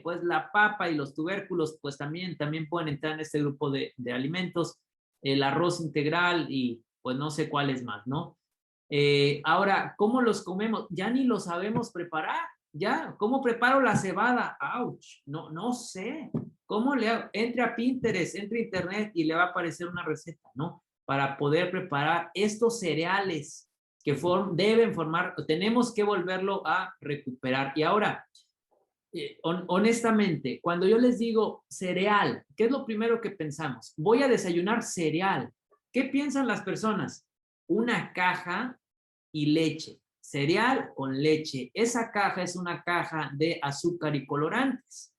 pues la papa y los tubérculos, pues también pueden entrar en este grupo de alimentos, el arroz integral y pues no sé cuáles más, ¿no? Ahora, ¿cómo los comemos? Ya ni lo sabemos preparar. Ya, ¿cómo preparo la cebada? ¡Auch! No sé. ¿Cómo le hago? Entre a Pinterest, entre a Internet y le va a aparecer una receta, ¿no? Para poder preparar estos cereales que deben formar, tenemos que volverlo a recuperar. Y ahora, honestamente, cuando yo les digo cereal, ¿qué es lo primero que pensamos? Voy a desayunar cereal. ¿Qué piensan las personas? Una caja y leche. Cereal con leche. Esa caja es una caja de azúcar y colorantes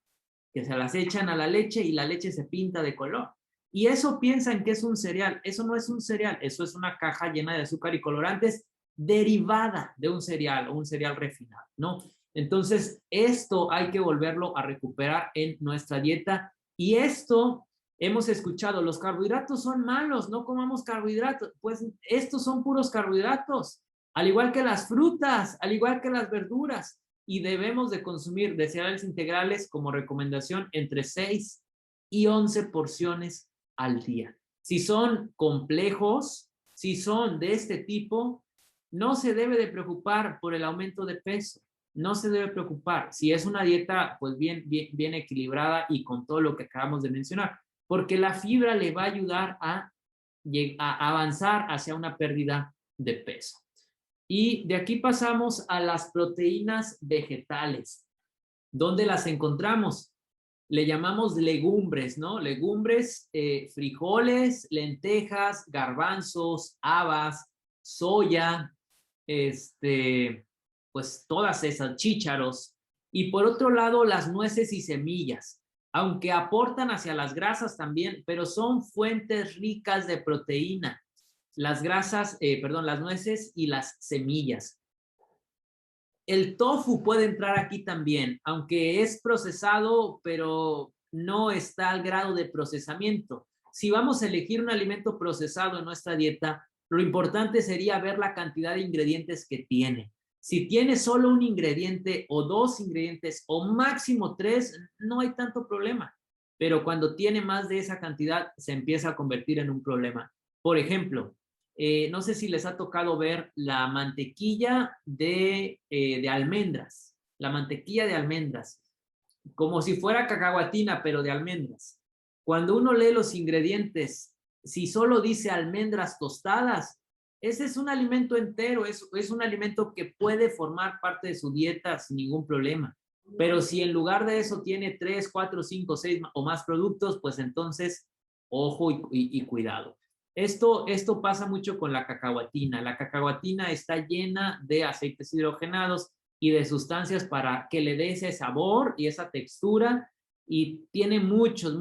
que se las echan a la leche y la leche se pinta de color. Y eso piensan que es un cereal. Eso no es un cereal, eso es una caja llena de azúcar y colorantes derivada de un cereal o un cereal refinado, ¿no? Entonces, esto hay que volverlo a recuperar en nuestra dieta. Y esto, hemos escuchado, los carbohidratos son malos, no comamos carbohidratos. Pues estos son puros carbohidratos, al igual que las frutas, al igual que las verduras. Y debemos de consumir de cereales integrales como recomendación entre 6 y 11 porciones al día. Si son complejos, si son de este tipo, no se debe de preocupar por el aumento de peso. No se debe preocupar si es una dieta pues bien equilibrada y con todo lo que acabamos de mencionar, porque la fibra le va a ayudar a avanzar hacia una pérdida de peso. Y de aquí pasamos a las proteínas vegetales. ¿Dónde las encontramos? Le llamamos legumbres, ¿no? Legumbres, frijoles, lentejas, garbanzos, habas, soya, pues todas esas, chícharos. Y por otro lado, las nueces y semillas, aunque aportan hacia las grasas también, pero son fuentes ricas de proteína. Las las nueces y las semillas. El tofu puede entrar aquí también, aunque es procesado, pero no está al grado de procesamiento. Si vamos a elegir un alimento procesado en nuestra dieta, lo importante sería ver la cantidad de ingredientes que tiene. Si tiene solo un ingrediente o dos ingredientes o máximo 3, no hay tanto problema. Pero cuando tiene más de esa cantidad, se empieza a convertir en un problema. Por ejemplo, no sé si les ha tocado ver la mantequilla de almendras, la mantequilla de almendras, como si fuera cacahuatina, pero de almendras. Cuando uno lee los ingredientes, si solo dice almendras tostadas, ese es un alimento entero, es un alimento que puede formar parte de su dieta sin ningún problema. Pero si en lugar de eso tiene 3, 4, 5, 6 o más productos, pues entonces, ojo y cuidado. Esto pasa mucho con la cacahuatina. La cacahuatina está llena de aceites hidrogenados y de sustancias para que le dé ese sabor y esa textura, y tiene muchos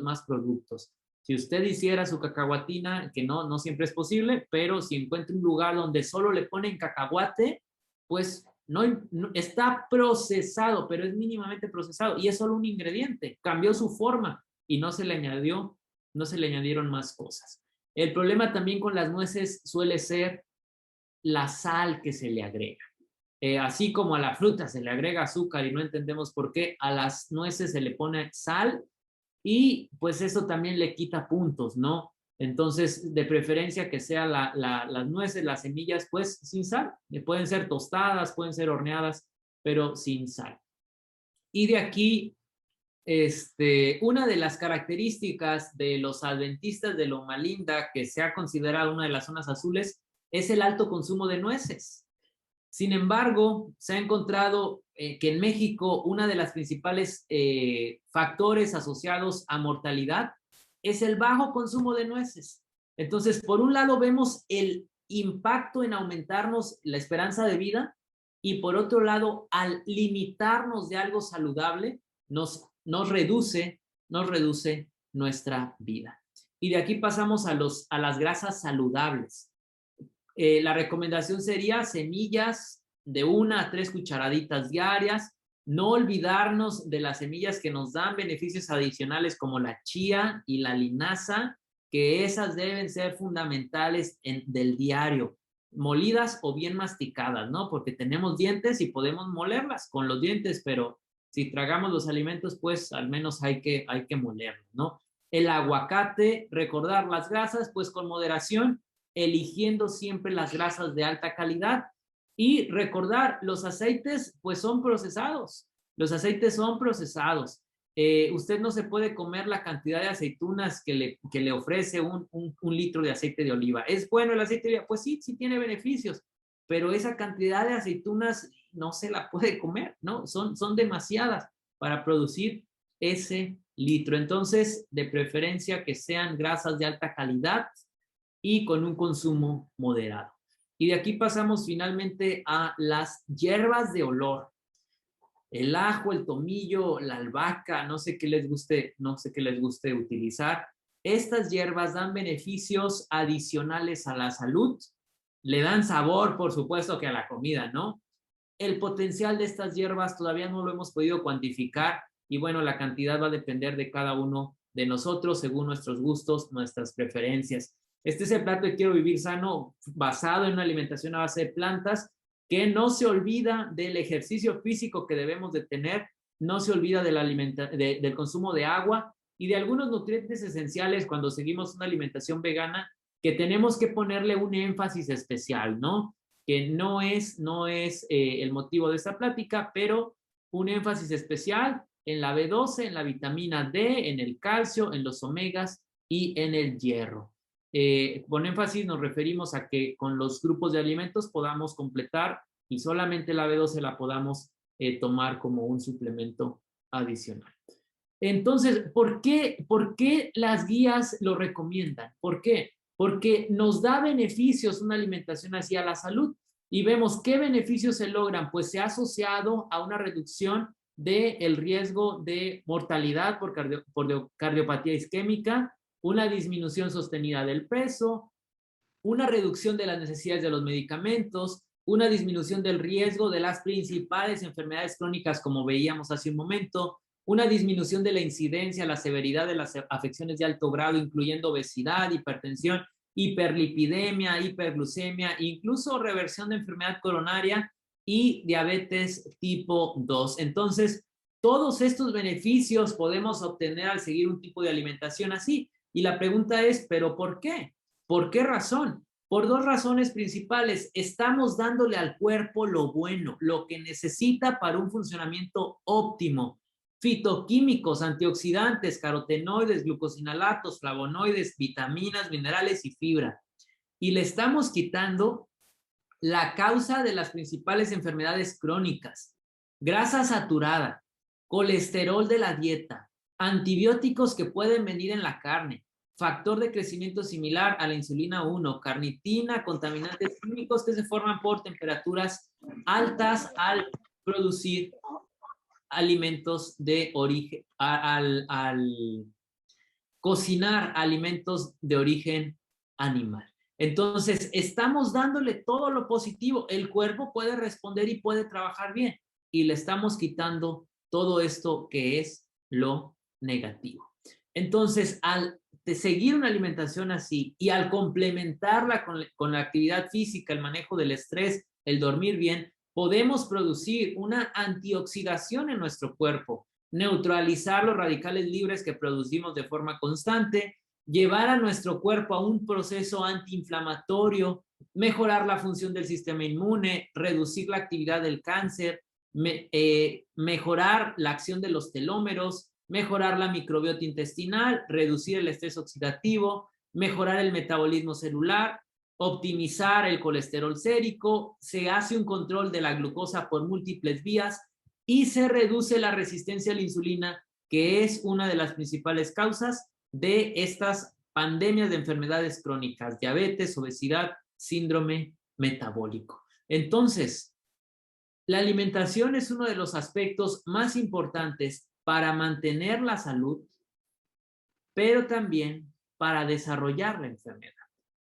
más productos. Si usted hiciera su cacahuatina, que no siempre es posible, pero si encuentra un lugar donde solo le ponen cacahuate, pues está procesado, pero es mínimamente procesado y es solo un ingrediente. Cambió su forma y no se le añadieron más cosas. El problema también con las nueces suele ser la sal que se le agrega. Así como a la fruta se le agrega azúcar y no entendemos por qué, a las nueces se le pone sal y pues eso también le quita puntos, ¿no? Entonces, de preferencia que sea las nueces, las semillas, pues sin sal. Pueden ser tostadas, pueden ser horneadas, pero sin sal. Y de aquí, una de las características de los adventistas de Loma Linda, que se ha considerado una de las zonas azules, es el alto consumo de nueces. Sin embargo, se ha encontrado que en México una de las principales factores asociados a mortalidad es el bajo consumo de nueces. Entonces, por un lado vemos el impacto en aumentarnos la esperanza de vida y por otro lado, al limitarnos de algo saludable, nos reduce nuestra vida. Y de aquí pasamos a las grasas saludables. La recomendación sería semillas de 1 a 3 cucharaditas diarias. No olvidarnos de las semillas que nos dan beneficios adicionales como la chía y la linaza, que esas deben ser fundamentales del diario, molidas o bien masticadas, ¿no? Porque tenemos dientes y podemos molerlas con los dientes, pero si tragamos los alimentos, pues al menos hay que molerlos, ¿no? El aguacate, recordar las grasas, pues con moderación, eligiendo siempre las grasas de alta calidad y recordar, los aceites pues son procesados, los aceites son procesados. Usted no se puede comer la cantidad de aceitunas que le ofrece un litro de aceite de oliva. ¿Es bueno el aceite de oliva? Pues sí, sí tiene beneficios, pero esa cantidad de aceitunas no se la puede comer, ¿no? Son demasiadas para producir ese litro. Entonces, de preferencia que sean grasas de alta calidad y con un consumo moderado. Y de aquí pasamos finalmente a las hierbas de olor. El ajo, el tomillo, la albahaca, no sé qué les guste utilizar. Estas hierbas dan beneficios adicionales a la salud, le dan sabor, por supuesto, que a la comida, ¿no? El potencial de estas hierbas todavía no lo hemos podido cuantificar y bueno, la cantidad va a depender de cada uno de nosotros según nuestros gustos, nuestras preferencias. Este es el plato de Quiero Vivir Sano basado en una alimentación a base de plantas que no se olvida del ejercicio físico que debemos de tener, no se olvida del consumo de agua y de algunos nutrientes esenciales cuando seguimos una alimentación vegana que tenemos que ponerle un énfasis especial, ¿no? Que no es el motivo de esta plática, pero un énfasis especial en la B12, en la vitamina D, en el calcio, en los omegas y en el hierro. Con énfasis nos referimos a que con los grupos de alimentos podamos completar y solamente la B12 la podamos tomar como un suplemento adicional. Entonces, ¿por qué las guías lo recomiendan? ¿Por qué? Porque nos da beneficios una alimentación así a la salud y vemos qué beneficios se logran, pues se ha asociado a una reducción del riesgo de mortalidad por cardiopatía isquémica, una disminución sostenida del peso, una reducción de las necesidades de los medicamentos, una disminución del riesgo de las principales enfermedades crónicas como veíamos hace un momento, una disminución de la incidencia, la severidad de las afecciones de alto grado, incluyendo obesidad, hipertensión, hiperlipidemia, hiperglucemia, incluso reversión de enfermedad coronaria y diabetes tipo 2. Entonces, todos estos beneficios podemos obtener al seguir un tipo de alimentación así. Y la pregunta es, ¿pero por qué? ¿Por qué razón? Por 2 razones principales. Estamos dándole al cuerpo lo bueno, lo que necesita para un funcionamiento óptimo. Fitoquímicos, antioxidantes, carotenoides, glucosinalatos, flavonoides, vitaminas, minerales y fibra. Y le estamos quitando la causa de las principales enfermedades crónicas: grasa saturada, colesterol de la dieta, antibióticos que pueden venir en la carne, factor de crecimiento similar a la insulina 1, carnitina, contaminantes químicos que se forman por temperaturas altas al producir alimentos de origen, al cocinar alimentos de origen animal. Entonces, estamos dándole todo lo positivo. El cuerpo puede responder y puede trabajar bien. Y le estamos quitando todo esto que es lo negativo. Entonces, al seguir una alimentación así y al complementarla con la actividad física, el manejo del estrés, el dormir bien, podemos producir una antioxidación en nuestro cuerpo, neutralizar los radicales libres que producimos de forma constante, llevar a nuestro cuerpo a un proceso antiinflamatorio, mejorar la función del sistema inmune, reducir la actividad del cáncer, mejorar la acción de los telómeros, mejorar la microbiota intestinal, reducir el estrés oxidativo, mejorar el metabolismo celular, optimizar el colesterol sérico, se hace un control de la glucosa por múltiples vías y se reduce la resistencia a la insulina, que es una de las principales causas de estas pandemias de enfermedades crónicas, diabetes, obesidad, síndrome metabólico. Entonces, la alimentación es uno de los aspectos más importantes para mantener la salud, pero también para desarrollar la enfermedad.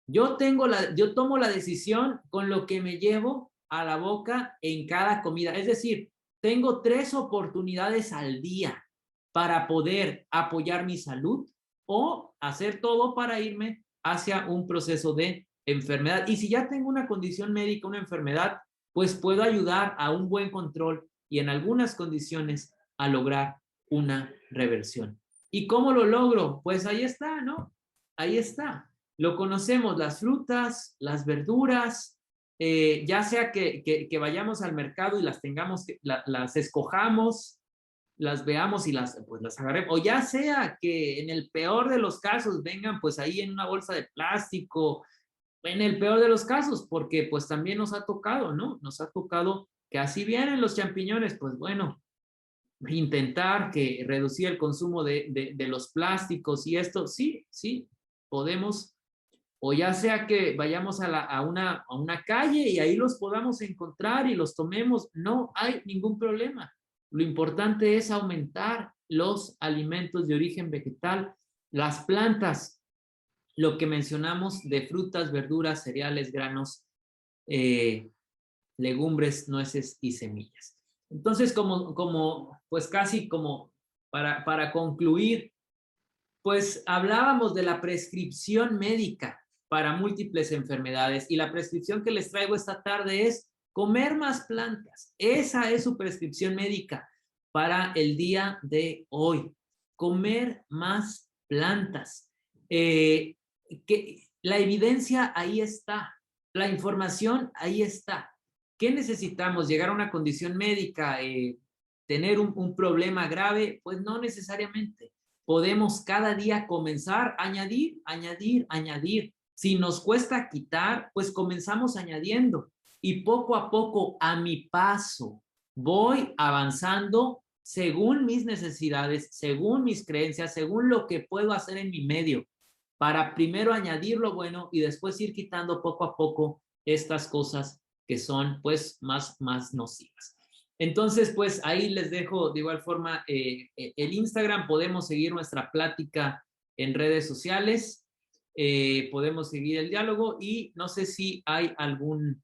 Yo tomo la decisión con lo que me llevo a la boca en cada comida. Es decir, tengo 3 oportunidades al día para poder apoyar mi salud o hacer todo para irme hacia un proceso de enfermedad. Y si ya tengo una condición médica, una enfermedad, pues puedo ayudar a un buen control y en algunas condiciones a lograr una reversión. ¿Y cómo lo logro? Pues ahí está, ¿no? Ahí está. Lo conocemos, las frutas, las verduras, ya sea que vayamos al mercado y las tengamos, las escojamos, las veamos y pues las agarremos, o ya sea que en el peor de los casos vengan pues ahí en una bolsa de plástico, en el peor de los casos, porque pues también nos ha tocado, ¿no? Nos ha tocado que así vienen los champiñones, pues bueno, intentar que reducir el consumo de los plásticos y esto, sí, sí, podemos, o ya sea que vayamos a una calle y ahí los podamos encontrar y los tomemos, no hay ningún problema. Lo importante es aumentar los alimentos de origen vegetal, las plantas, lo que mencionamos de frutas, verduras, cereales, granos, legumbres, nueces y semillas. Entonces, pues casi como para concluir, pues hablábamos de la prescripción médica para múltiples enfermedades y la prescripción que les traigo esta tarde es comer más plantas. Esa es su prescripción médica para el día de hoy. Comer más plantas. La evidencia ahí está. La información ahí está. ¿Qué necesitamos? ¿Llegar a una condición médica? ¿Tener un problema grave? Pues no necesariamente. Podemos cada día comenzar a añadir, añadir, añadir. Si nos cuesta quitar, pues comenzamos añadiendo. Y poco a poco, a mi paso, voy avanzando según mis necesidades, según mis creencias, según lo que puedo hacer en mi medio, para primero añadir lo bueno y después ir quitando poco a poco estas cosas que son pues más nocivas. Entonces, pues ahí les dejo de igual forma el Instagram, podemos seguir nuestra plática en redes sociales, podemos seguir el diálogo y no sé si hay algún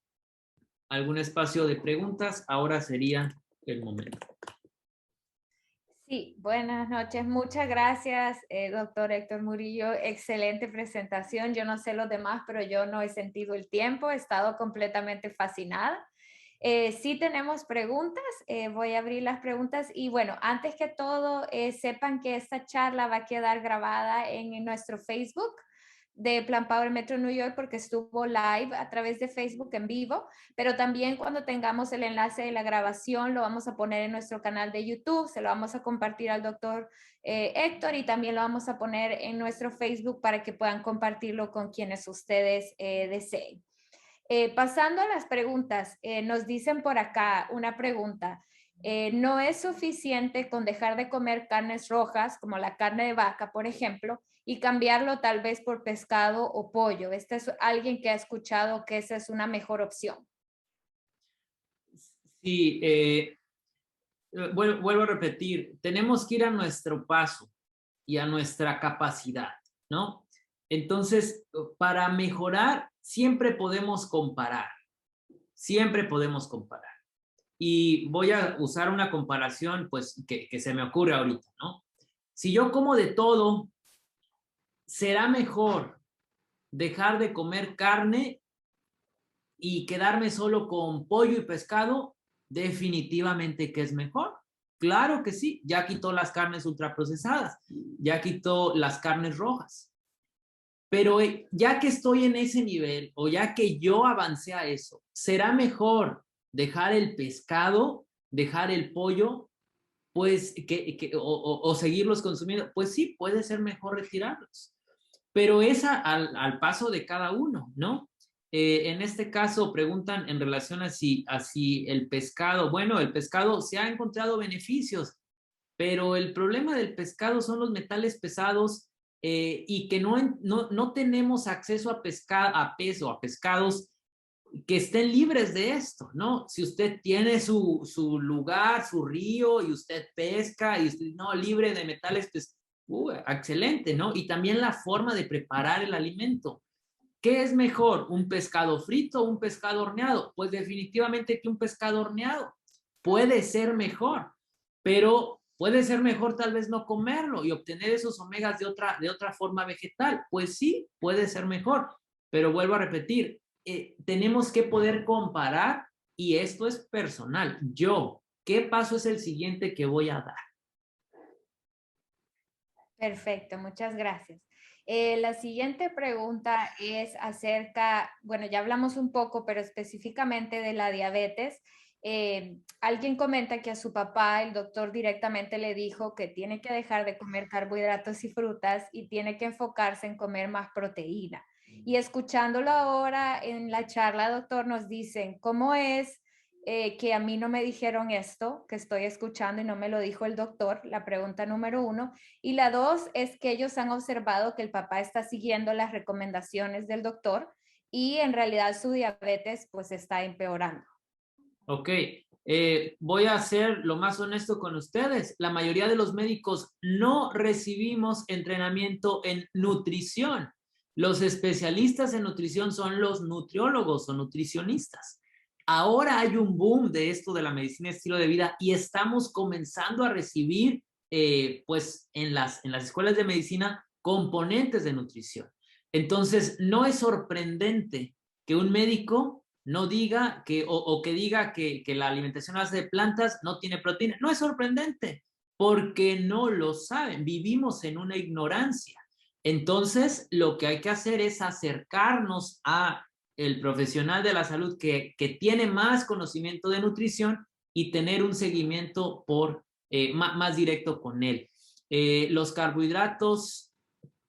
espacio de preguntas, ahora sería el momento. Sí, buenas noches. Muchas gracias, doctor Héctor Murillo. Excelente presentación. Yo no sé los demás, pero yo no he sentido el tiempo. He estado completamente fascinada. Sí tenemos preguntas. Voy a abrir las preguntas. Y bueno, antes que todo, sepan que esta charla va a quedar grabada en nuestro Facebook de Plan Power Metro New York porque estuvo live a través de Facebook en vivo, pero también cuando tengamos el enlace de la grabación lo vamos a poner en nuestro canal de YouTube, se lo vamos a compartir al doctor Héctor y también lo vamos a poner en nuestro Facebook para que puedan compartirlo con quienes ustedes deseen. Pasando a las preguntas, nos dicen por acá una pregunta. No es suficiente con dejar de comer carnes rojas, como la carne de vaca, por ejemplo, y cambiarlo tal vez por pescado o pollo. Este es alguien que ha escuchado que esa es una mejor opción. Sí, vuelvo a repetir, tenemos que ir a nuestro paso y a nuestra capacidad, ¿no? Entonces, para mejorar, siempre podemos comparar. Siempre podemos comparar. Y voy a usar una comparación, pues, que se me ocurre ahorita, ¿no? Si yo como de todo, ¿será mejor dejar de comer carne y quedarme solo con pollo y pescado? Definitivamente que es mejor. Claro que sí, ya quitó las carnes ultraprocesadas, ya quitó las carnes rojas. Pero ya que estoy en ese nivel o ya que yo avancé a eso, ¿será mejor dejar el pescado, dejar el pollo, pues, o seguirlos consumiendo? Pues sí, puede ser mejor retirarlos. Pero es al paso de cada uno, ¿no? En este caso preguntan en relación a si el pescado, bueno, el pescado se ha encontrado beneficios, pero el problema del pescado son los metales pesados y que no tenemos acceso a pescados que estén libres de esto, ¿no? Si usted tiene su lugar, su río y usted pesca y usted no libre de metales pesados, excelente, ¿no? Y también la forma de preparar el alimento. ¿Qué es mejor, un pescado frito o un pescado horneado? Pues definitivamente que un pescado horneado. Puede ser mejor, pero puede ser mejor tal vez no comerlo y obtener esos omegas de otra forma vegetal. Pues sí, puede ser mejor, pero vuelvo a repetir, tenemos que poder comparar y esto es personal. Yo, ¿qué paso es el siguiente que voy a dar? Perfecto, muchas gracias. La siguiente pregunta es acerca, bueno, ya hablamos un poco, pero específicamente de la diabetes. Alguien comenta que a su papá el doctor directamente le dijo que tiene que dejar de comer carbohidratos y frutas y tiene que enfocarse en comer más proteína. Y escuchándolo ahora en la charla, doctor, nos dicen, ¿cómo es que a mí no me dijeron esto que estoy escuchando y no me lo dijo el doctor? La pregunta número uno. Y la dos es que ellos han observado que el papá está siguiendo las recomendaciones del doctor y en realidad su diabetes pues está empeorando. Ok, voy a ser lo más honesto con ustedes. La mayoría de los médicos no recibimos entrenamiento en nutrición. Los especialistas en nutrición son los nutriólogos o nutricionistas. Ahora hay un boom de esto de la medicina de estilo de vida y estamos comenzando a recibir, pues, en las escuelas de medicina componentes de nutrición. Entonces, no es sorprendente que un médico no diga o que diga que la alimentación a base de plantas no tiene proteína. No es sorprendente, porque no lo saben. Vivimos en una ignorancia. Entonces, lo que hay que hacer es acercarnos a el profesional de la salud que tiene más conocimiento de nutrición y tener un seguimiento más directo con él. Los carbohidratos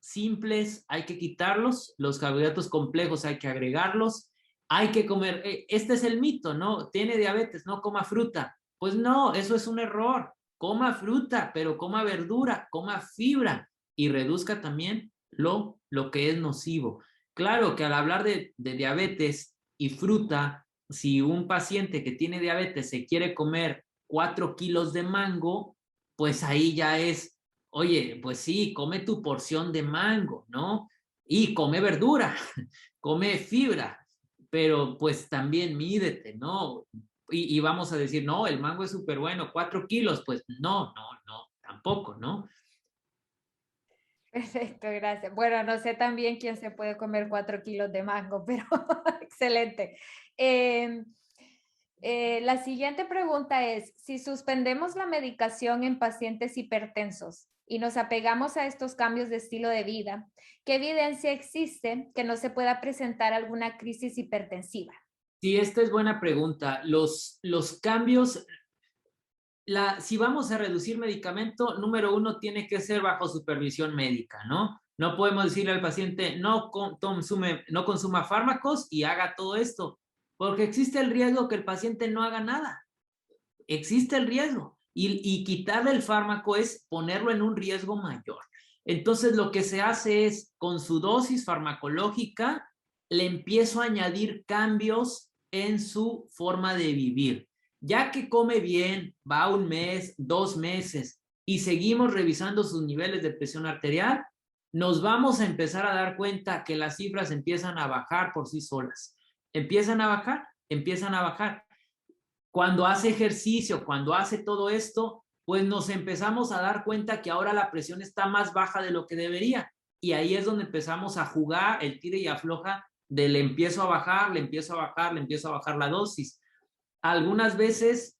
simples hay que quitarlos, los carbohidratos complejos hay que agregarlos, hay que comer, este es el mito, ¿no? Tiene diabetes, no coma fruta. Pues no, eso es un error. Coma fruta, pero coma verdura, coma fibra y reduzca también lo que es nocivo. Claro que al hablar de diabetes y fruta, si un paciente que tiene diabetes se quiere comer 4 kilos de mango, pues ahí ya es, oye, pues sí, come tu porción de mango, ¿no? Y come verdura, come fibra, pero pues también mídete, ¿no? Y vamos a decir, no, el mango es súper bueno, 4 kilos, pues no, tampoco, ¿no? Perfecto, gracias. Bueno, no sé también quién se puede comer 4 kilos de mango, pero excelente. Eh, la siguiente pregunta es, si suspendemos la medicación en pacientes hipertensos y nos apegamos a estos cambios de estilo de vida, ¿qué evidencia existe que no se pueda presentar alguna crisis hipertensiva? Sí, esta es buena pregunta. Los cambios, si vamos a reducir medicamento, número uno tiene que ser bajo supervisión médica, ¿no? No podemos decirle al paciente no consuma fármacos y haga todo esto, porque existe el riesgo que el paciente no haga nada. Existe el riesgo y quitarle el fármaco es ponerlo en un riesgo mayor. Entonces lo que se hace es, con su dosis farmacológica, le empiezo a añadir cambios en su forma de vivir. Ya que come bien, va 1 mes, 2 meses y seguimos revisando sus niveles de presión arterial, nos vamos a empezar a dar cuenta que las cifras empiezan a bajar por sí solas. Empiezan a bajar, empiezan a bajar. Cuando hace ejercicio, cuando hace todo esto, pues nos empezamos a dar cuenta que ahora la presión está más baja de lo que debería. Y ahí es donde empezamos a jugar el tire y afloja de le empiezo a bajar, le empiezo a bajar, le empiezo a bajar la dosis. Algunas veces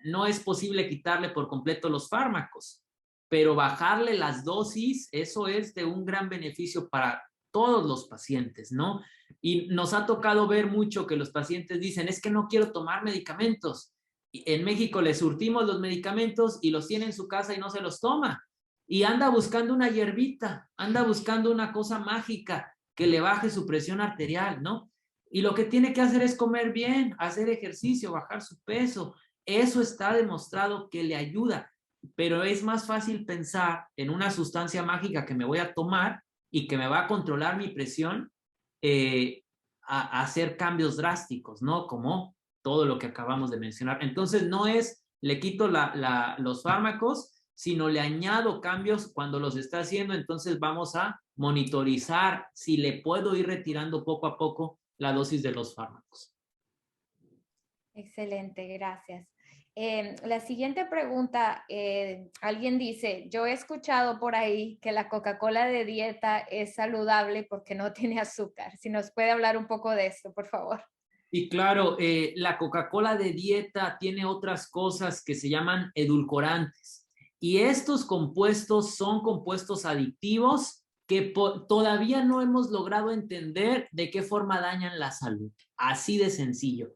no es posible quitarle por completo los fármacos, pero bajarle las dosis, eso es de un gran beneficio para todos los pacientes, ¿no? Y nos ha tocado ver mucho que los pacientes dicen, es que no quiero tomar medicamentos. En México le surtimos los medicamentos y los tiene en su casa y no se los toma. Y anda buscando una hierbita, anda buscando una cosa mágica que le baje su presión arterial, ¿no? Y lo que tiene que hacer es comer bien, hacer ejercicio, bajar su peso. Eso está demostrado que le ayuda, pero es más fácil pensar en una sustancia mágica que me voy a tomar y que me va a controlar mi presión, a hacer cambios drásticos, ¿no? Como todo lo que acabamos de mencionar. Entonces, no es le quito los fármacos, sino le añado cambios cuando los está haciendo. Entonces, vamos a monitorizar si le puedo ir retirando poco a poco la dosis de los fármacos. Excelente, gracias. La siguiente pregunta, alguien dice, yo he escuchado por ahí que la Coca-Cola de dieta es saludable porque no tiene azúcar. Si nos puede hablar un poco de esto, por favor. Y claro, la Coca-Cola de dieta tiene otras cosas que se llaman edulcorantes. Y estos compuestos son compuestos adictivos que todavía no hemos logrado entender de qué forma dañan la salud. Así de sencillo.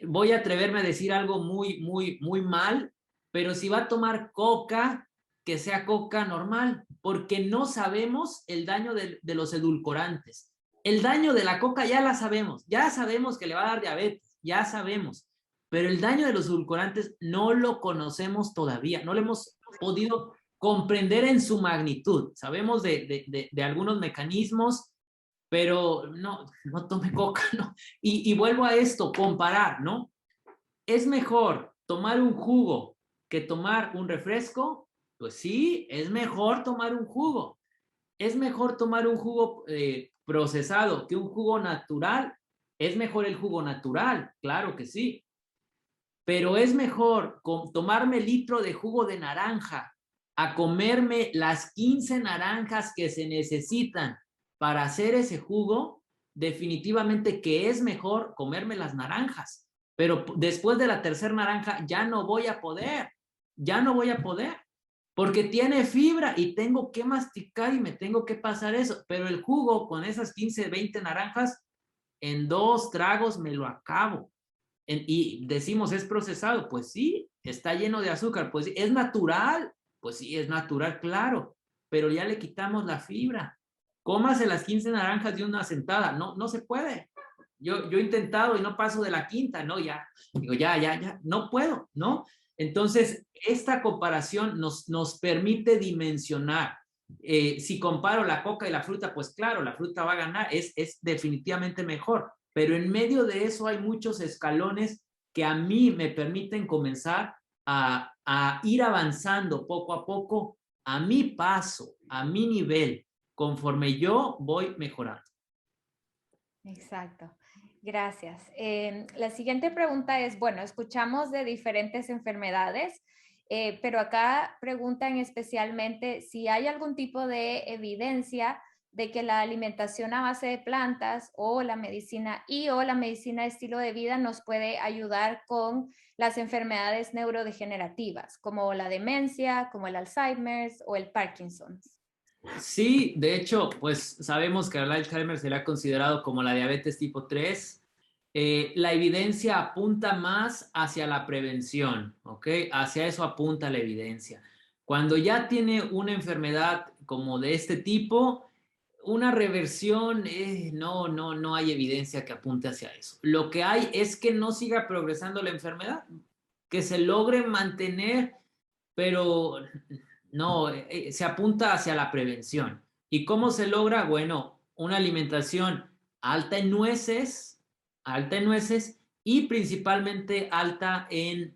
Voy a atreverme a decir algo muy mal, pero si va a tomar coca, que sea coca normal, porque no sabemos el daño de los edulcorantes. El daño de la coca ya sabemos que le va a dar diabetes, ya sabemos, pero el daño de los edulcorantes no lo conocemos todavía, no lo hemos podido comprender en su magnitud. Sabemos de algunos mecanismos, pero no tome coca, ¿no? Y vuelvo a esto, comparar, ¿no? ¿Es mejor tomar un jugo que tomar un refresco? Pues sí, es mejor tomar un jugo. ¿Es mejor tomar un jugo procesado que un jugo natural? Es mejor el jugo natural, claro que sí. Pero es mejor tomarme litro de jugo de naranja a comerme las 15 naranjas que se necesitan para hacer ese jugo. Definitivamente que es mejor comerme las naranjas, pero después de la tercera naranja ya no voy a poder, porque tiene fibra y tengo que masticar y me tengo que pasar eso, pero el jugo con esas 15, 20 naranjas, en 2 tragos me lo acabo. Y decimos, ¿es procesado? Pues sí, está lleno de azúcar, pues sí, ¿es natural? Pues sí, es natural, claro, pero ya le quitamos la fibra. Cómase las 15 naranjas de una sentada, no se puede. Yo he intentado y no paso de la quinta, ¿no? Ya, digo, ya, no puedo, ¿no? Entonces, esta comparación nos permite dimensionar. Si comparo la coca y la fruta, pues claro, la fruta va a ganar, es definitivamente mejor, pero en medio de eso hay muchos escalones que a mí me permiten comenzar a ir avanzando poco a poco, a mi paso, a mi nivel, conforme yo voy mejorando. Exacto. Gracias. La siguiente pregunta es, bueno, escuchamos de diferentes enfermedades, pero acá preguntan especialmente si hay algún tipo de evidencia de que la alimentación a base de plantas o la medicina de estilo de vida nos puede ayudar con las enfermedades neurodegenerativas, como la demencia, como el Alzheimer's o el Parkinson's. Sí, de hecho, pues sabemos que el Alzheimer será considerado como la diabetes tipo 3. La evidencia apunta más hacia la prevención, ¿ok? Hacia eso apunta la evidencia. Cuando ya tiene una enfermedad como de este tipo, una reversión, no hay evidencia que apunte hacia eso. Lo que hay es que no siga progresando la enfermedad, que se logre mantener, pero no, se apunta hacia la prevención. ¿Y cómo se logra? Bueno, una alimentación alta en nueces y principalmente alta en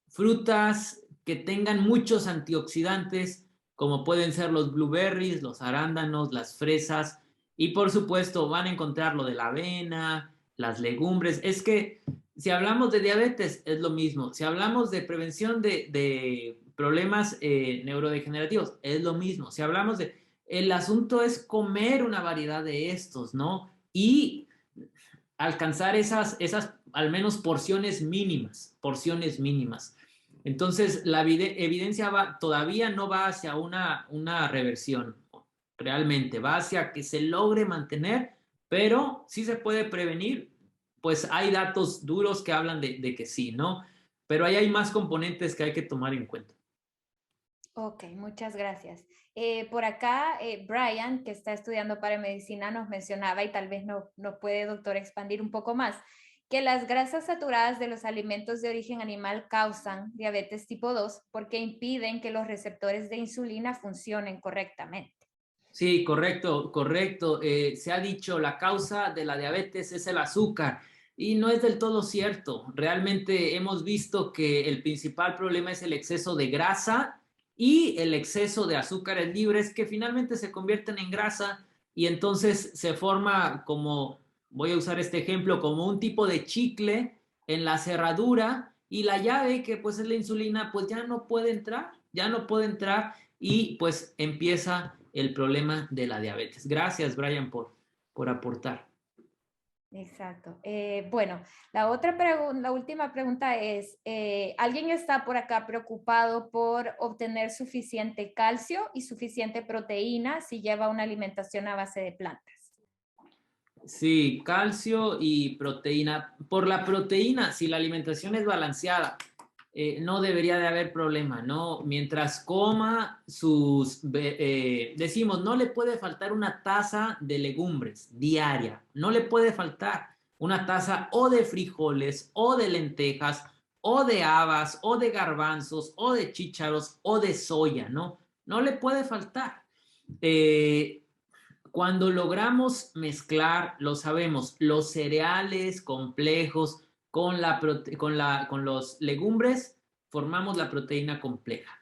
frutas que tengan muchos antioxidantes, como pueden ser los blueberries, los arándanos, las fresas, y por supuesto van a encontrar lo de la avena, las legumbres. Es que si hablamos de diabetes es lo mismo, si hablamos de prevención de problemas neurodegenerativos es lo mismo, si hablamos de... El asunto es comer una variedad de estos, ¿no? Y alcanzar esas al menos porciones mínimas, porciones mínimas. Entonces, la evidencia todavía no va hacia una reversión, realmente, va hacia que se logre mantener, pero sí se puede prevenir, pues hay datos duros que hablan de que sí, ¿no? Pero ahí hay más componentes que hay que tomar en cuenta. Ok, muchas gracias. Por acá, Brian, que está estudiando para medicina, nos mencionaba, y tal vez no puede, doctor, expandir un poco más, que las grasas saturadas de los alimentos de origen animal causan diabetes tipo 2 porque impiden que los receptores de insulina funcionen correctamente. Sí, correcto, correcto. Se ha dicho la causa de la diabetes es el azúcar y no es del todo cierto. Realmente hemos visto que el principal problema es el exceso de grasa y el exceso de azúcares libres que finalmente se convierten en grasa y entonces se forma como, voy a usar este ejemplo, como un tipo de chicle en la cerradura y la llave que pues es la insulina pues ya no puede entrar y pues empieza el problema de la diabetes. Gracias, Brian, por aportar. Exacto. Bueno, la última pregunta es, ¿alguien está por acá preocupado por obtener suficiente calcio y suficiente proteína si lleva una alimentación a base de plantas? Sí, calcio y proteína. Por la proteína, si la alimentación es balanceada, no debería de haber problema, ¿no? Mientras coma decimos, no le puede faltar una taza de legumbres diaria, no le puede faltar una taza o de frijoles o de lentejas o de habas o de garbanzos o de chícharos o de soya, ¿no? No le puede faltar. Eh, Cuando logramos mezclar, lo sabemos, los cereales complejos con los legumbres, formamos la proteína compleja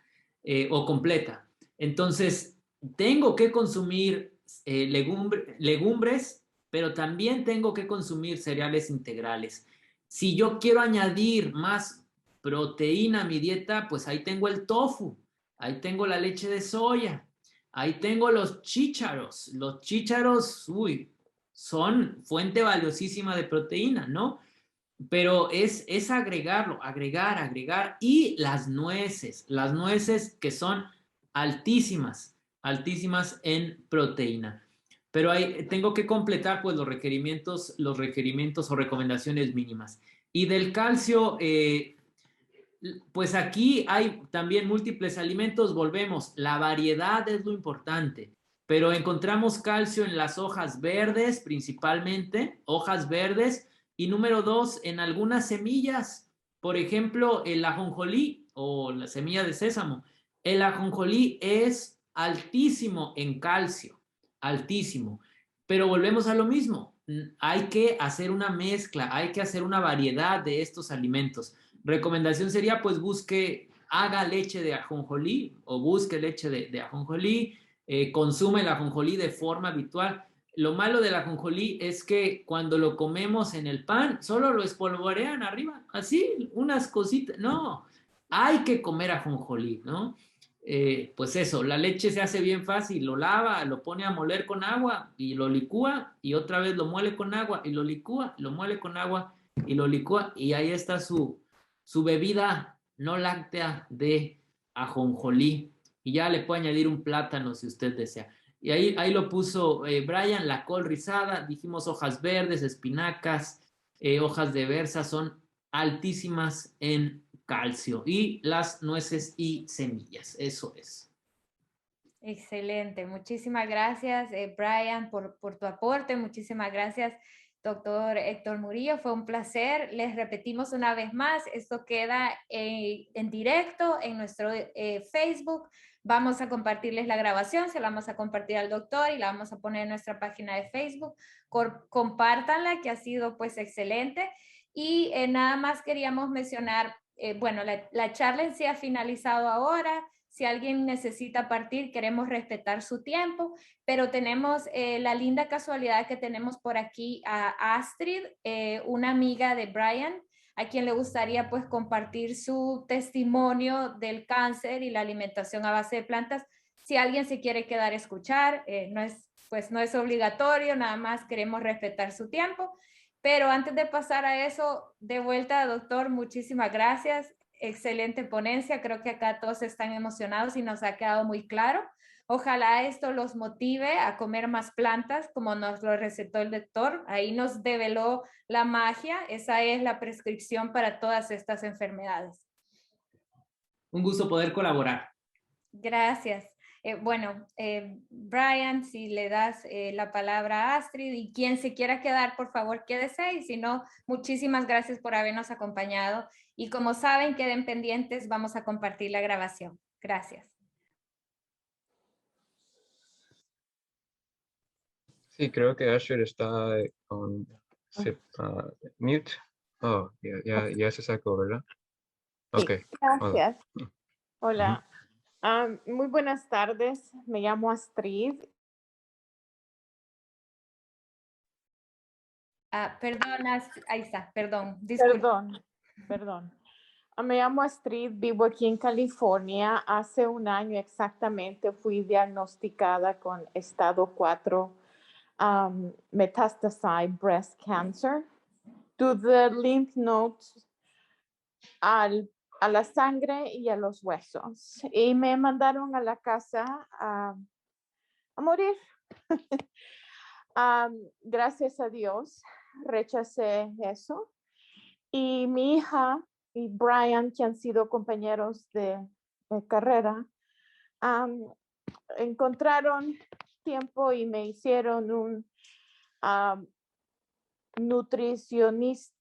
o completa. Entonces, tengo que consumir legumbres, pero también tengo que consumir cereales integrales. Si yo quiero añadir más proteína a mi dieta, pues ahí tengo el tofu, ahí tengo la leche de soya. Ahí tengo los chícharos. Los chícharos, uy, son fuente valiosísima de proteína, ¿no? Pero es agregarlo, agregar. Y las nueces que son altísimas, altísimas en proteína. Pero ahí tengo que completar pues los requerimientos o recomendaciones mínimas. Y del calcio, pues aquí hay también múltiples alimentos, volvemos, la variedad es lo importante, pero encontramos calcio en las hojas verdes principalmente, hojas verdes, y número dos, en algunas semillas, por ejemplo, el ajonjolí o la semilla de sésamo. El ajonjolí es altísimo en calcio, altísimo, pero volvemos a lo mismo, hay que hacer una mezcla, hay que hacer una variedad de estos alimentos. Recomendación sería, pues haga leche de ajonjolí o busque leche de ajonjolí, consume el ajonjolí de forma habitual. Lo malo del ajonjolí es que cuando lo comemos en el pan, solo lo espolvorean arriba, así, unas cositas. No, hay que comer ajonjolí, ¿no? Pues eso, la leche se hace bien fácil, lo lava, lo pone a moler con agua y lo licúa y otra vez lo muele con agua y lo licúa, lo muele con agua y lo licúa y ahí está su bebida no láctea de ajonjolí y ya le puede añadir un plátano si usted desea. Y ahí lo puso Brian, la col rizada, dijimos hojas verdes, espinacas, hojas de berza son altísimas en calcio y las nueces y semillas, eso es. Excelente, muchísimas gracias, Brian, por tu aporte, muchísimas gracias, doctor Héctor Murillo, fue un placer. Les repetimos una vez más, esto queda en directo en nuestro Facebook. Vamos a compartirles la grabación, se la vamos a compartir al doctor y la vamos a poner en nuestra página de Facebook. Compártanla, que ha sido pues excelente. Y nada más queríamos mencionar, bueno, la charla en sí ha finalizado ahora. Si alguien necesita partir, queremos respetar su tiempo, pero tenemos la linda casualidad que tenemos por aquí a Astrid, una amiga de Brian, a quien le gustaría pues compartir su testimonio del cáncer y la alimentación a base de plantas. Si alguien se quiere quedar a escuchar, no es obligatorio, nada más queremos respetar su tiempo. Pero antes de pasar a eso, de vuelta, doctor, muchísimas gracias. Excelente ponencia. Creo que acá todos están emocionados y nos ha quedado muy claro. Ojalá esto los motive a comer más plantas, como nos lo recetó el doctor. Ahí nos develó la magia. Esa es la prescripción para todas estas enfermedades. Un gusto poder colaborar. Gracias. Brian, si le das la palabra a Astrid y quien se quiera quedar, por favor, quédese. Y si no, muchísimas gracias por habernos acompañado. Y como saben, queden pendientes, vamos a compartir la grabación. Gracias. Sí, creo que Asher está con mute. Oh, ya se sacó, ¿verdad? Sí, Ok. gracias. Hola. Hola. Muy buenas tardes. Me llamo Astrid. Perdón, ahí está, perdón. Disculpe. Perdón. Me llamo Astrid, vivo aquí en California. Hace un año exactamente fui diagnosticada con estado 4 metastasized breast cancer to the lymph nodes, a la sangre y a los huesos. Y me mandaron a la casa a morir. Gracias a Dios, rechacé eso. Y mi hija y Brian, que han sido compañeros de carrera, encontraron tiempo y me hicieron un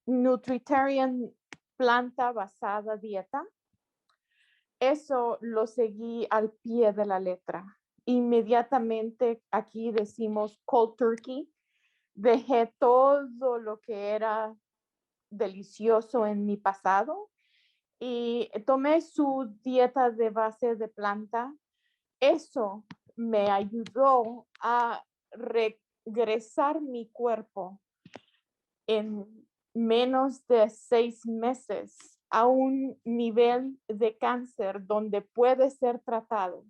nutritarian planta basada dieta. Eso lo seguí al pie de la letra. Inmediatamente aquí decimos cold turkey. Dejé todo lo que era delicioso en mi pasado y tomé su dieta de base de planta. Eso me ayudó a regresar mi cuerpo en menos de 6 meses a un nivel de cáncer donde puede ser tratado.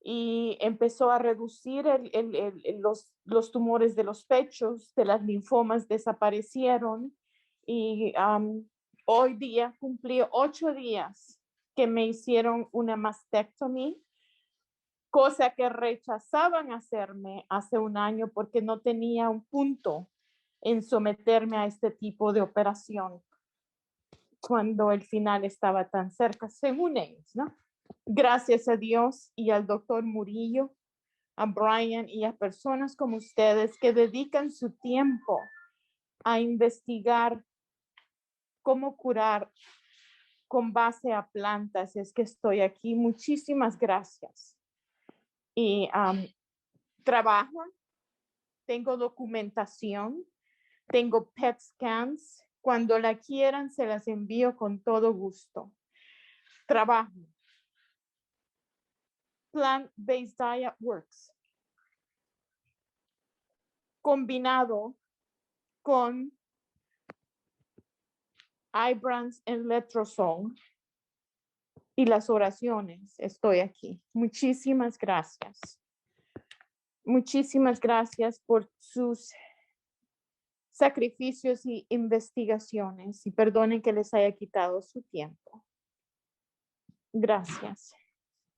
Y empezó a reducir los tumores de los pechos, de las linfomas desaparecieron. Y hoy día cumplí 8 días que me hicieron una mastectomía, cosa que rechazaban hacerme hace un año porque no tenía un punto en someterme a este tipo de operación cuando el final estaba tan cerca, según ellos, ¿no? Gracias a Dios y al doctor Murillo, a Brian y a personas como ustedes que dedican su tiempo a investigar cómo curar con base a plantas. Es que estoy aquí. Muchísimas gracias. Y trabajo, tengo documentación, tengo PET scans. Cuando la quieran, se las envío con todo gusto. Trabajo. Plant-based diet works. Combinado con Ibrance en letrozole y las oraciones, estoy aquí. Muchísimas gracias. Muchísimas gracias por sus sacrificios y investigaciones y perdonen que les haya quitado su tiempo. Gracias.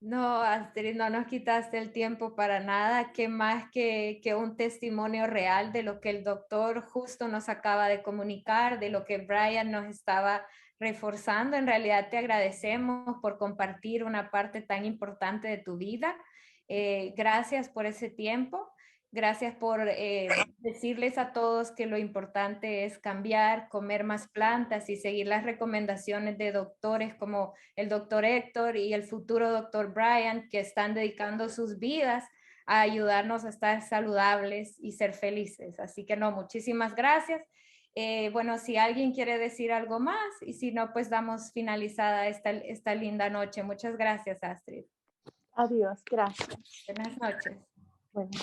No, Astrid, no nos quitaste el tiempo para nada. Qué más que un testimonio real de lo que el doctor justo nos acaba de comunicar, de lo que Brian nos estaba reforzando. En realidad te agradecemos por compartir una parte tan importante de tu vida. Gracias por ese tiempo. Gracias por decirles a todos que lo importante es cambiar, comer más plantas y seguir las recomendaciones de doctores como el doctor Héctor y el futuro doctor Brian, que están dedicando sus vidas a ayudarnos a estar saludables y ser felices. Así que no, muchísimas gracias. Bueno, si alguien quiere decir algo más y si no, pues damos finalizada esta linda noche. Muchas gracias, Astrid. Adiós, gracias. Buenas noches. Buenas.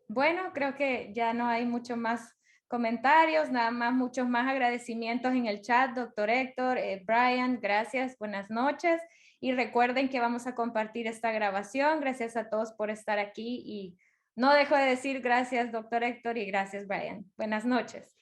Bueno, creo que ya no hay mucho más comentarios, nada más, muchos más agradecimientos en el chat, doctor Héctor, Brian, gracias, buenas noches. Y recuerden que vamos a compartir esta grabación. Gracias a todos por estar aquí y no dejo de decir gracias, doctor Héctor, y gracias, Brian. Buenas noches.